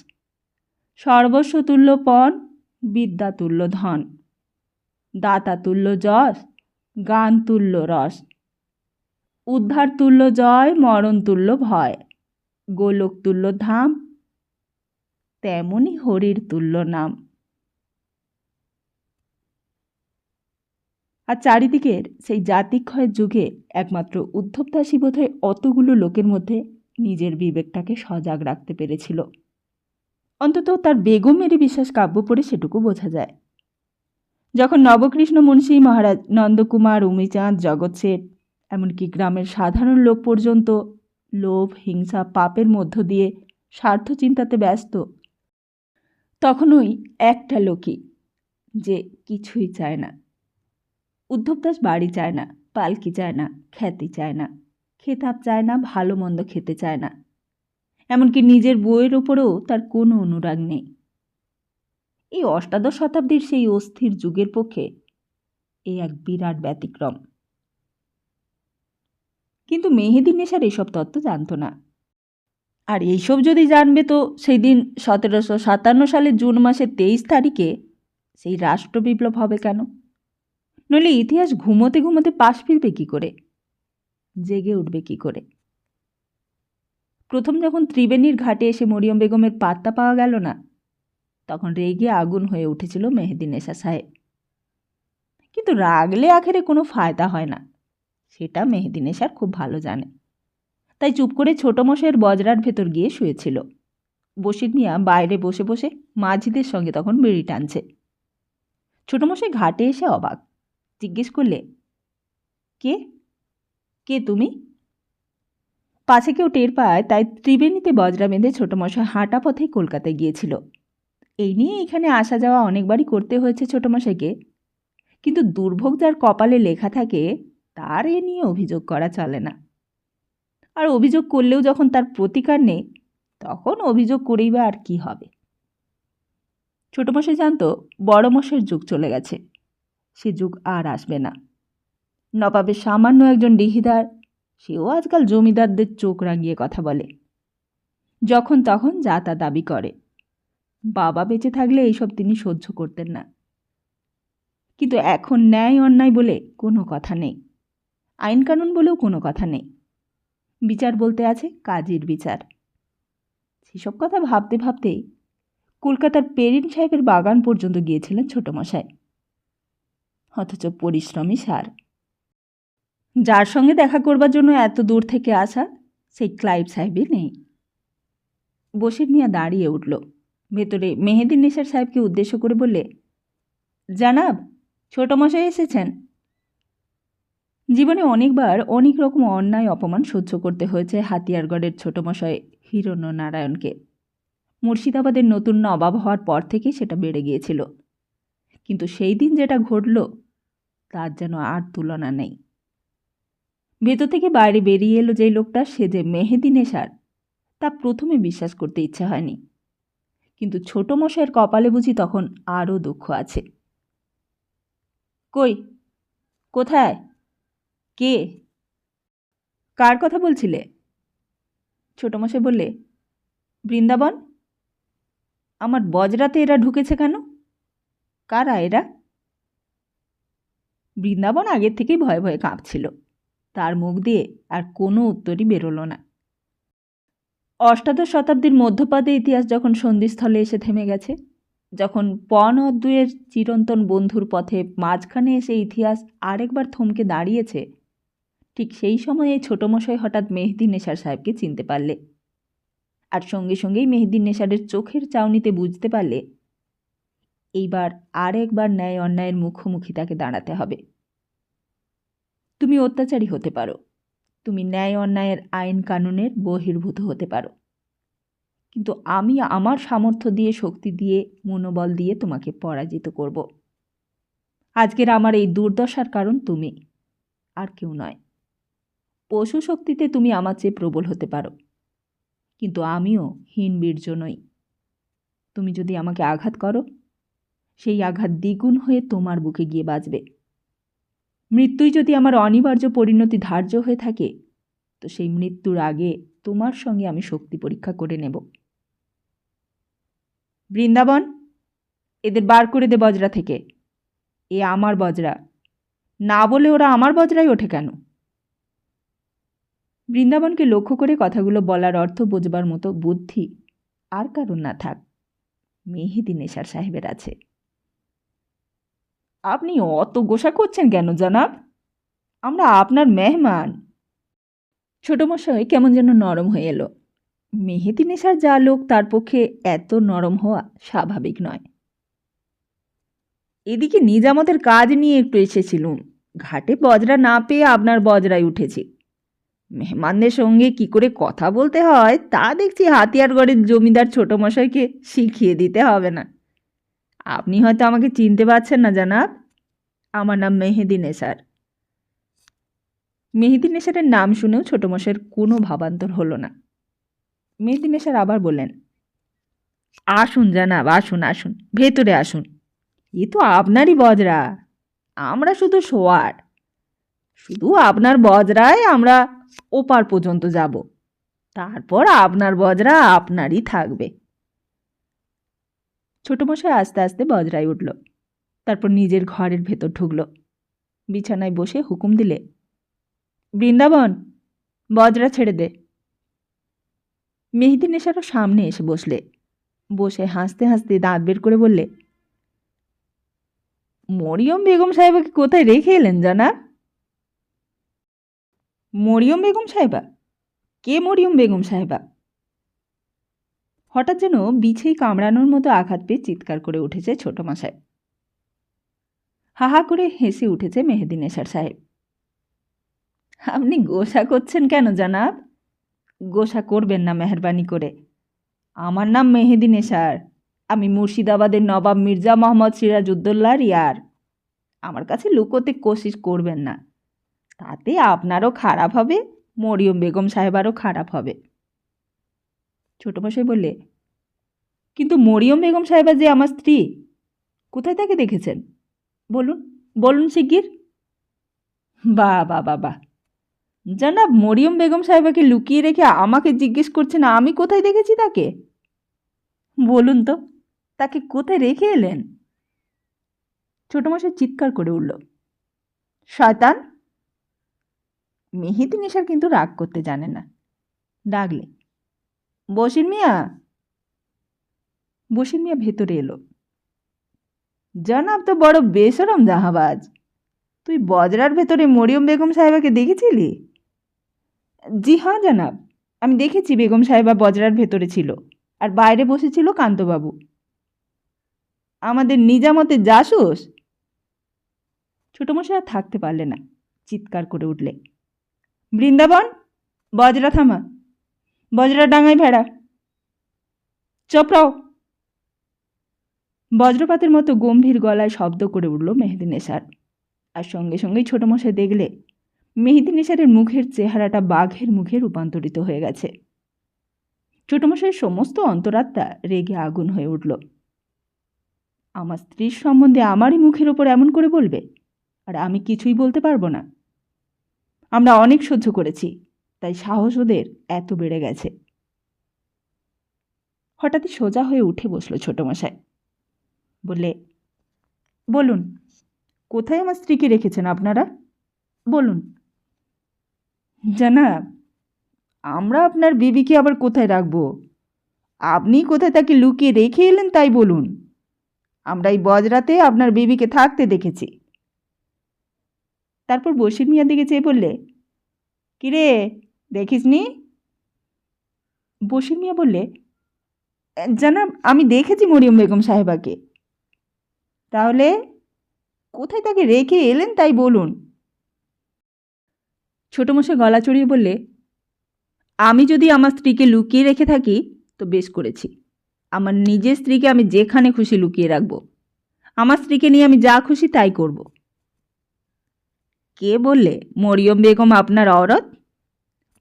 S1: সর্বস্ব তুল্য পণ, বিদ্যা তুল্য ধন, দাতা তুল্য যশ, গান তুল্য রস, উদ্ধার তুল্য জয়, মরণ তুল্য ভয়, গোলক তুল্য ধাম, তেমনি হরির তুল্য নাম। আর চারিদিকের সেই জাতিক্ষয়ের যুগে একমাত্র উদ্ধব দাসই বোধহয় অতগুলো লোকের মধ্যে নিজের বিবেকটাকে সজাগ রাখতে পেরেছিল। অন্তত তার বেগমেরই বিশ্বাস কাব্য পড়ে সেটুকু বোঝা যায়। যখন নবকৃষ্ণ মুন্সী, মহারাজ নন্দকুমার, উমিচাঁদ, জগৎ শেঠ, এমনকি গ্রামের সাধারণ লোক পর্যন্ত লোভ, হিংসা, পাপের মধ্য দিয়ে স্বার্থ চিন্তাতে ব্যস্ত, তখন ওই একটা লোকই যে কিছুই চায় না। উদ্ধব দাস বাড়ি চায় না, পালকি চায় না, খ্যাতি চায় না, খেতাব চায় না, ভালো মন্দ খেতে চায় না, এমনকি নিজের বইয়ের ওপরেও তার কোনো অনুরাগ নেই। এই অষ্টাদশ শতাব্দীর সেই অস্থির যুগের পক্ষে এই এক বিরাট ব্যতিক্রম। কিন্তু মেহেদী নেশার এসব তত্ত্ব জানত না। আর এইসব যদি জানবে তো সেই দিন 1757 সালের জুন মাসের 23 তারিখে সেই রাষ্ট্রবিপ্লব হবে কেন? নইলে ইতিহাস ঘুমোতে ঘুমোতে পাশ ফিরবে কী করে, জেগে উঠবে কী করে? প্রথম যখন ত্রিবেণীর ঘাটে এসে মরিয়ম বেগমের পাত্তা পাওয়া গেল না, তখন রেগে আগুন হয়ে উঠেছিল মেহেদী নেশা সাহেব। কিন্তু রাগলে আখেরে কোনো ফায়দা হয় না, সেটা মেহেদী নেশার খুব ভালো জানে। তাই চুপ করে ছোট মশাইয়ের বজরার ভেতর গিয়ে শুয়েছিল। বশির মিয়া বাইরে বসে বসে মাঝিদের সঙ্গে তখন বিড়ি টানছে। ছোট মশাই ঘাটে এসে অবাক, জিজ্ঞেস করলে, কে কে তুমি? পাছে কেউ টের পায়, তাই ত্রিবেণীতে বজরা বেঁধে ছোট মশাই হাঁটা পথেই কলকাতায় গিয়েছিল। এই নিয়ে এখানে আসা যাওয়া অনেকবারই করতে হয়েছে ছোট মশাইকে, কিন্তু দুর্ভোগ যার কপালে লেখা থাকে তার এ নিয়ে অভিযোগ করা চলে না। আর অভিযোগ করলেও যখন তার প্রতিকার নেই, তখন অভিযোগ করেই বা আর কি হবে? ছোটমশাই জানত বড় মশাইয়ের যুগ চলে গেছে, সে যুগ আর আসবে না। নবাবের সামান্য একজন ডিহিদার, সেও আজকাল জমিদারদের চোখ রাঙিয়ে কথা বলে, যখন তখন যা তা দাবি করে। বাবা বেঁচে থাকলে এইসব তিনি সহ্য করতেন না। কিন্তু এখন ন্যায় অন্যায় বলে কোনো কথা নেই, আইন কানুন বলেও কোনো কথা নেই। বিচার বলতে আছে কাজীর বিচার। সেসব কথা ভাবতে ভাবতেই কলকাতার পেরিন সাহেবের বাগান পর্যন্ত গিয়েছিলেন ছোটমশাই। অথচ পরিশ্রমী সার। যার সঙ্গে দেখা করবার জন্য এত দূর থেকে আসা, সেই ক্লাইভ সাহেবই নেই। বশির মিয়া দাঁড়িয়ে উঠল, ভেতরে মেহেদী নেশার সাহেবকে উদ্দেশ্য করে বললে, জানাব, ছোটমশাই এসেছেন। জীবনে অনেকবার অনেক রকম অন্যায় অপমান সহ্য করতে হয়েছে হাতিয়ারগড়ের ছোটমশাই হিরণ্যনারায়ণকে। মুর্শিদাবাদের নতুন নবাব হওয়ার পর থেকে সেটা বেড়ে গিয়েছিল, কিন্তু সেই দিন যেটা ঘটল তার যেন আর তুলনা নেই। ভেতর থেকে বাইরে বেরিয়ে এলো যেই লোকটা, সে যে মেহেদী নেশার, তা প্রথমে বিশ্বাস করতে ইচ্ছে হয়নি। কিন্তু ছোট মশাইয়ের কপালে বুঝি তখন আরও দুঃখ আছে। কই, কোথায়, কে, কার কথা বলছিলে? ছোটমশাই বললে, বৃন্দাবন। আমার বজরাতে এরা ঢুকেছে কেন? কারা এরা? বৃন্দাবন আগের থেকেই ভয়ে ভয়ে কাঁপছিল, তার মুখ দিয়ে আর কোনো উত্তরই বেরোলো না। অষ্টাদশ শতাব্দীর মধ্যপাদে ইতিহাস যখন সন্ধিস্থলে এসে থেমে গেছে, যখন পণ অদ্বয়ের চিরন্তন বন্ধুর পথে মাঝখানে এসে ইতিহাস আরেকবার থমকে দাঁড়িয়েছে, ঠিক সেই সময়ে ছোটমশাই হঠাৎ মেহেদী নেশার সাহেবকে চিনতে পারলে। আর সঙ্গে সঙ্গেই মেহেদী নেশারের চোখের চাউনিতে বুঝতে পারলে এইবার আর একবার ন্যায় অন্যায়ের মুখোমুখি তাকে দাঁড়াতে হবে। তুমি অত্যাচারী হতে পারো, তুমি ন্যায় অন্যায়ের আইন কানুনের বহির্ভূত হতে পারো, কিন্তু আমি আমার সামর্থ্য দিয়ে, শক্তি দিয়ে, মনোবল দিয়ে তোমাকে পরাজিত করব। আজকের আমার এই দুর্দশার কারণ তুমি, আর কেউ নয়। পশু শক্তিতে তুমি আমার চেয়ে প্রবল হতে পারো, কিন্তু আমিও হীনবীর্য নই। তুমি যদি আমাকে আঘাত করো, সেই আঘাত দ্বিগুণ হয়ে তোমার বুকে গিয়ে বাজবে। মৃত্যুই যদি আমার অনিবার্য পরিণতি ধার্য হয়ে থাকে, তো সেই মৃত্যুর আগে তোমার সঙ্গে আমি শক্তি পরীক্ষা করে নেব। বৃন্দাবন, এদের বার করে দে বজরা থেকে। এ আমার বজরা, না বলে ওরা আমার বজরাই ওঠে কেন? বৃন্দাবনকে লক্ষ্য করে কথাগুলো বলার অর্থ বোঝবার মতো বুদ্ধি আর কারণ না থাক, মেহেদী নেশার সাহেবের আছে। আপনি অত গোসা করছেন কেন জনাব? আমরা আপনার মেহমান। ছোটমশাই কেমন যেন নরম হয়ে এলো। মেহেদী নেশার যা লোক, তার পক্ষে এত নরম হওয়া স্বাভাবিক নয়। এদিকে নিজামতের কাজ নিয়ে একটু এসেছিলুম, ঘাটে বজরা না পেয়ে আপনার বজরায় উঠেছি। মেহমানদের সঙ্গে কি করে কথা বলতে হয় তা দেখছি হাতিয়ারগড়ের জমিদার ছোটমশাইকে শিখিয়ে দিতে হবে না। আপনি হয়তো আমাকে চিনতে পারছেন না জনাব, আমার নাম মেহেদী নেশার। মেহেদী নেশারের নাম শুনেও ছোটমশাইয়ের কোনো ভাবান্তর হলো না। মেহেদী নেশার আবার বললেন, আসুন জনাব, আসুন আসুন, ভেতরে আসুন। এ তো আপনারই বজরা, আমরা শুধু শোয়ার। শুধু আপনার বজরায় আমরা ওপার পর্যন্ত যাব, তারপর আপনার বজরা আপনারই থাকবে। ছোটমশাই আস্তে আস্তে বজরায় উঠল, তারপর নিজের ঘরের ভেতর ঢুকল। বিছানায় বসে হুকুম দিলে, বৃন্দাবন, বজরা ছেড়ে দে। মেহেদী নেশারও সামনে এসে বসলে, বসে হাসতে হাসতে দাঁত বের করে বললে, মরিয়ম বেগম সাহেবাকে কোথায় রেখে এলেন জানা? মরিয়ম বেগম সাহেবা? কে মরিয়ম বেগম সাহেবা? হঠাৎ যেন বিছেই কামড়ানোর মতো আঘাত পেয়ে চিৎকার করে উঠেছে ছোটমশাই। হা হা করে হেসে উঠেছে মেহেদী নেশার সাহেব। আপনি গোসা করছেন কেন জনাব? গোসা করবেন না মেহরবানি করে। আমার নাম মেহেদী নেশার, আমি মুর্শিদাবাদের নবাব মির্জা মোহাম্মদ সিরাজউদ্দৌলার ইয়ার। আমার কাছে লুকোতে কোশিশ করবেন না, তাতে আপনারও খারাপ হবে, মরিয়ম বেগম সাহেবারও খারাপ হবে। ছোটমশাই বললে, কিন্তু মরিয়ম বেগম সাহেবা যে আমার স্ত্রী, কোথায় তাকে দেখেছেন? বলুন বলুন শিগগির। বাহ বাহ বাহ বাহ, জনাব মরিয়ম বেগম সাহেবাকে লুকিয়ে রেখে আমাকে জিজ্ঞেস করছেন আমি কোথায় দেখেছি তাকে? বলুন তো, তাকে কোথায় রেখে এলেন? ছোটমশাই চিৎকার করে উঠল, শয়তান! মেহেদী নেশার কিন্তু রাগ করতে জানে না। ডাকলে, বশির মিয়া। বশির মিয়া ভেতরে এলো। জনাব তো বড় বেশরম জাহাবাজ, তুই বজরার ভেতরে মরিয়ম বেগম সাহেবাকে দেখেছিলি? জি হ্যাঁ জনাব, আমি দেখেছি বেগম সাহেবা বজরার ভেতরে ছিল, আর বাইরে বসেছিল কান্তবাবু। আমাদের নিজামতের জাসুস? ছোটমশাই আর থাকতে পারলে না, চিৎকার করে উঠলে, বৃন্দাবন, বজরা থামা, বজরা ডাঙায় ভেড়া, চপড়াও। বজ্রপাতের মতো গম্ভীর গলায় শব্দ করে উঠল মেহেদী নেশার, আর সঙ্গে সঙ্গেই ছোটমশাই দেখলে মেহেদী নেশারের মুখের চেহারাটা বাঘের মুখে রূপান্তরিত হয়ে গেছে। ছোটমশাইয়ের সমস্ত অন্তরাত্মা রেগে আগুন হয়ে উঠল। আমার স্ত্রীর সম্বন্ধে আমারই মুখের ওপর এমন করে বলবে, আর আমি কিছুই বলতে পারবো না? আমরা অনেক সহ্য করেছি, তাই সাহস ওদের এত বেড়ে গেছে। হঠাৎই সোজা হয়ে উঠে বসল ছোটমশাই, বললে, বলুন, কোথায় আমার স্ত্রীকে রেখেছেন আপনারা? বলুন। জানাব, আমরা আপনার বিবিকে আবার কোথায় রাখবো? আপনি কোথায় তাকে লুকিয়ে রেখে এলেন তাই বলুন। আমরা এই বজরাতে আপনার বিবিকে থাকতে দেখেছি। তারপর বশির মিয়ার দিকে চেয়ে বললে, কিরে, দেখিসনি? বশির মিয়া বললে, জানাব, আমি দেখেছি মরিয়ম বেগম সাহেবাকে। তাহলে কোথায় তাকে রেখে এলেন তাই বলুন। ছোটমশাই গলা চড়িয়ে বললে, আমি যদি আমার স্ত্রীকে লুকিয়ে রেখে থাকি তো বেশ করেছি। আমার নিজের স্ত্রীকে আমি যেখানে খুশি লুকিয়ে রাখব। আমার স্ত্রীকে নিয়ে আমি যা খুশি তাই করব। কে বললে মরিয়ম বেগম আপনার অরত?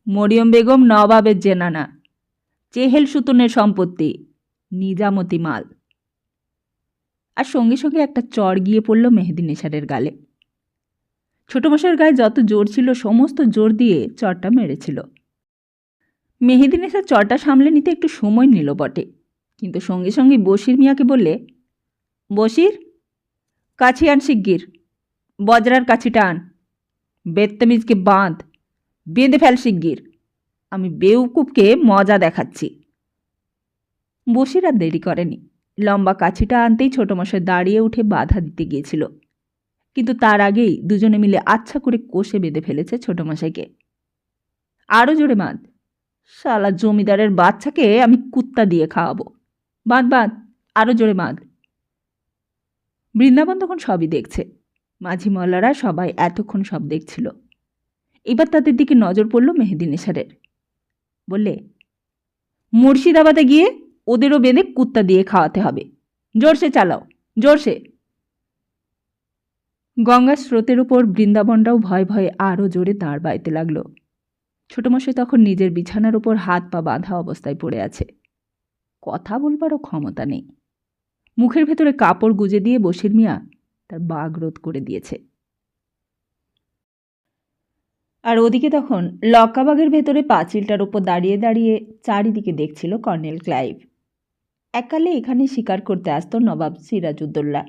S1: মরিয়ম বেগম নবাবের জেনানা, চেহেল সুতনের সম্পত্তি, নিজামতি মাল। আর সঙ্গে সঙ্গে একটা চড় গিয়ে পড়ল মেহেদী নেশারের গালে। ছোটমশাইয়ের গায়ে যত জোর ছিল সমস্ত জোর দিয়ে চড়টা মেরেছিল। মেহেদী নেশার চড়টা সামলে নিতে একটু সময় নিল বটে, কিন্তু সঙ্গে সঙ্গে বশির মিয়াকে বললে, বশির, কাছি আন শিগগির, বজরার কাছিটা আন, বেত্তমিজকে বাঁধ, বেঁধে ফেল শিগগির, আমি বেউকুবকে মজা দেখাচ্ছি। বশির আর দেরি করেনি, লম্বা কাছিটা আনতেই ছোটমশাই দাঁড়িয়ে উঠে বাধা দিতে গিয়েছিল, কিন্তু তার আগেই দুজনে মিলে আচ্ছা করে কষে বেঁধে ফেলেছে ছোটমশাইকে। আরও জোরে বাঁধ, শালা জমিদারের বাচ্চাকে আমি কুত্তা দিয়ে খাওয়াবো, বাঁধ বাঁধ, আরও জোরে বাঁধ। বৃন্দাবন তখন সবই দেখছে, মাঝি মল্লারা সবাই এতক্ষণ সব দেখছিল। এবার তাদের দিকে নজর পড়ল মেহেদী নেশারের। বললে, মুর্শিদাবাদে গিয়ে ওদেরও বেঁধে কুত্তা দিয়ে খাওয়াতে হবে, জোরসে চালাও, জোরসে। গঙ্গার স্রোতের উপর বৃন্দাবনটাও ভয়ে ভয়ে আরও জোরে দাঁড় বাইতে লাগল। ছোটমশাই তখন নিজের বিছানার উপর হাত পা বাঁধা অবস্থায় পড়ে আছে, কথা বলবারও ক্ষমতা নেই। মুখের ভেতরে কাপড় গুজে দিয়ে বশির মিয়া তার বাগ রোধ করে দিয়েছে। আর ওদিকে তখন লক্কাবাগের ভেতরে পাঁচিলটার উপর দাঁড়িয়ে দাঁড়িয়ে চারিদিকে দেখছিল কর্নেল ক্লাইভ। এককালে এখানে শিকার করতে আসত নবাব সিরাজউদ্দৌলা।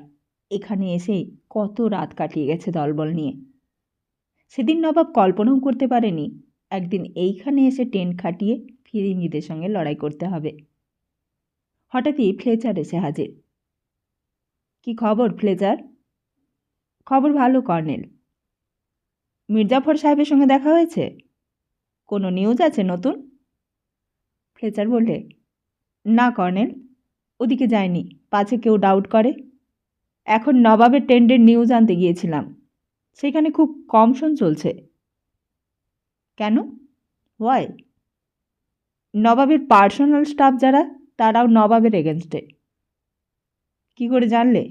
S1: এখানে এসেই কত রাত কাটিয়ে গেছে দলবল নিয়ে। সেদিন নবাব কল্পনাও করতে পারেনি একদিন এইখানে এসে টেন্ট খাটিয়ে ফিরিঙ্গিদের সঙ্গে লড়াই করতে হবে। হঠাৎই ফ্লেচার এসে হাজির। কি খবর ফ্লেচার? খবর ভালো কর্নেল। মির্জাফর সাহেবের সঙ্গে দেখা হয়েছে? কোনো নিউজ আছে নতুন? ফ্লেচার বললে, না কর্নেল, ওদিকে যায়নি, পাছে কেউ ডাউট করে। এখন নবাবের টেন্ডের নিউজ আনতে গিয়েছিলাম, সেখানে খুব কমশন চলছে। কেন? ওয়াই? নবাবের পার্সোনাল স্টাফ যারা, তারাও নবাবের এগেনস্টে। কি করে জানলে?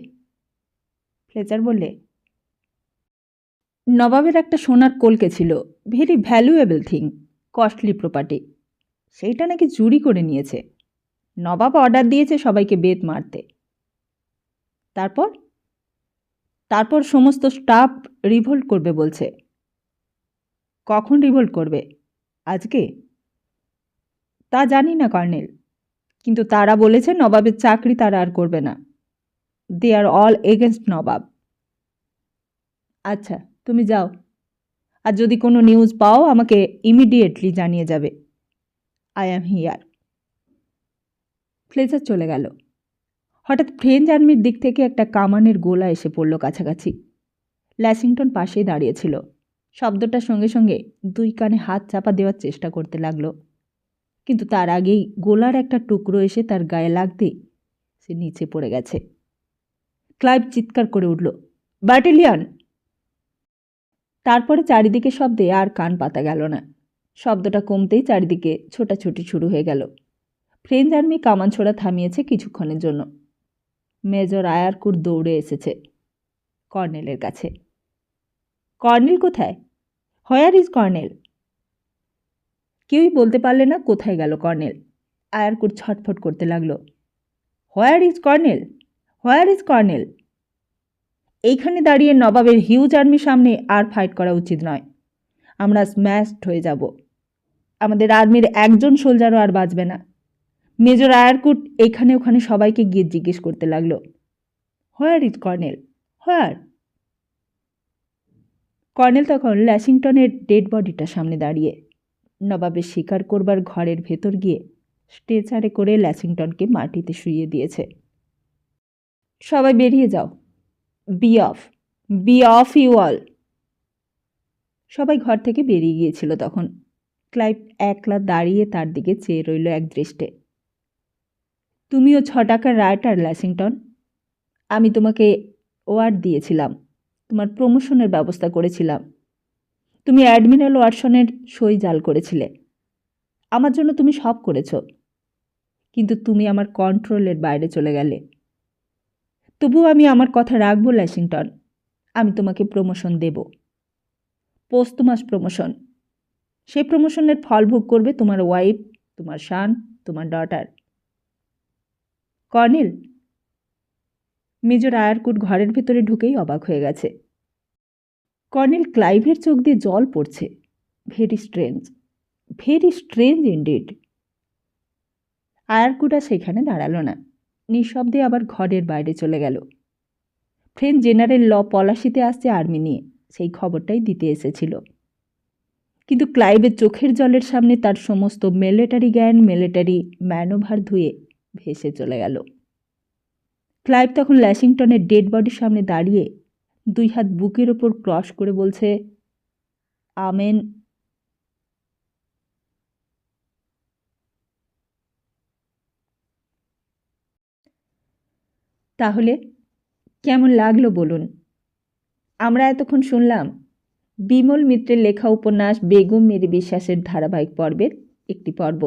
S1: ফ্লেচার বললে, নবাবের একটা সোনার কলকে ছিল, very valuable thing, costly property, সেইটা নাকি চুরি করে নিয়েছে। নবাব অর্ডার দিয়েছে সবাইকে বেত মারতে। তারপর তারপর সমস্ত স্টাফ রিভোল্ট করবে বলছে। কখন রিভোল্ট করবে? আজকে? তা জানি না কর্নেল, কিন্তু তারা বলেছে নবাবের চাকরি তারা আর করবে না। দে আর অল এগেনস্ট নবাব। আচ্ছা, তুমি যাও, আর যদি কোনো নিউজ পাও আমাকে ইমিডিয়েটলি জানিয়ে যাবে। I am here. ফ্লেচার চলে গেল। হঠাৎ ফ্রেঞ্চ আর্মির দিক থেকে একটা কামানের গোলা এসে পড়ল কাছাকাছি। ল্যাসিংটন পাশেই দাঁড়িয়েছিল। শব্দটার সঙ্গে সঙ্গে দুই কানে হাত চাপা দেওয়ার চেষ্টা করতে লাগলো, কিন্তু তার আগেই গোলার একটা টুকরো এসে তার গায়ে লাগতেই সে নিচে পড়ে গেছে। ক্লাইভ চিৎকার করে উঠল, ব্যাটালিয়ন! তারপরে চারিদিকে শব্দে আর কান পাতা গেল না। শব্দটা কমতেই চারিদিকে ছোটাছুটি শুরু হয়ে গেল। ফ্রেঞ্চ আর্মি কামান ছোড়া থামিয়েছে কিছুক্ষণের জন্য। মেজর আয়ারকুট দৌড়ে এসেছে কর্নেলের কাছে। কর্নেল কোথায়? Where is colonel? কেউই বলতে পারলে না কোথায় গেল কর্নেল। আয়ারকুট ছটফট করতে লাগলো, where is colonel, where is colonel? এইখানে দাঁড়িয়ে নবাবের হিউজ আর্মির সামনে আর ফাইট করা উচিত নয়। আমরা স্ম্যাশড হয়ে যাব। আমাদের আর্মির একজন সোলজারও আর বাঁচবে না। মেজর আয়ারকুট এখানে ওখানে সবাইকে গিয়ে জিজ্ঞেস করতে লাগলো, where is colonel, where? Colonel তখন ল্যাসিংটনের ডেড বডিটার সামনে দাঁড়িয়ে নবাবের শিকার করবার ঘরের ভেতর গিয়ে স্ট্রেচারে করে ল্যাসিংটনকে মাটিতে শুইয়ে দিয়েছে। সবাই বেরিয়ে যাও, be off, be off you all. সবাই ঘর থেকে বেরিয়ে গিয়েছিল তখন। ক্লাইভ একলা দাঁড়িয়ে তার দিকে চেয়ে রইল একদৃষ্টে। তুমিও 6 টাকার রাইটার ল্যাসিংটন। আমি তোমাকে ওয়ার্ড দিয়েছিলাম, তোমার প্রমোশনের ব্যবস্থা করেছিলাম। তুমি অ্যাডমিরাল ওয়াটসনের সই জাল করেছিলে। আমার জন্য তুমি সব করেছ, কিন্তু তুমি আমার কন্ট্রোলের বাইরে চলে গেলে। তবুও আমি আমার কথা রাখবো ল্যাসিংটন। আমি তোমাকে প্রমোশন দেব, পোস্টমাস প্রমোশন। সেই প্রমোশনের ফল ভোগ করবে তোমার ওয়াইফ, তোমার সান, তোমার ডটার। কর্নেল, মেজর আয়ারকুট ঘরের ভেতরে ঢুকেই অবাক হয়ে গেছে। কর্নেল ক্লাইভের চোখ দিয়ে জল পড়ছে। Very strange indeed. আয়ারকুট আর সেখানে দাঁড়ালো না, নিঃশব্দে আবার ঘরের বাইরে চলে গেল। ফ্রেঞ্চ জেনারেল ল পলাশিতে আসছে আর্মি নিয়ে, সেই খবরটাই দিতে এসেছিল। কিন্তু ক্লাইভের চোখের জলের সামনে তার সমস্ত মিলিটারি জ্ঞান, মিলিটারি ম্যানোভার ধুয়ে ভেসে চলে গেল। ক্লাইভ তখন ল্যাসিংটনের ডেড বডির সামনে দাঁড়িয়ে 2 হাত বুকের ওপর ক্রস করে বলছে, আমেন। তাহলে কেমন লাগলো বলুন? আমরা এতক্ষণ শুনলাম বিমল মিত্রের লেখা উপন্যাস বেগম মেরি বিশ্বাসের ধারাবাহিক পর্বের একটি পর্ব।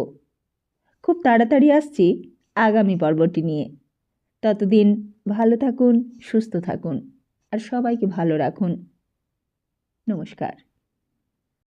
S1: খুব তাড়াতাড়ি আসছি আগামী পর্বটি নিয়ে। ততদিন ভালো থাকুন, সুস্থ থাকুন, আর সবাইকে ভালো রাখুন। নমস্কার।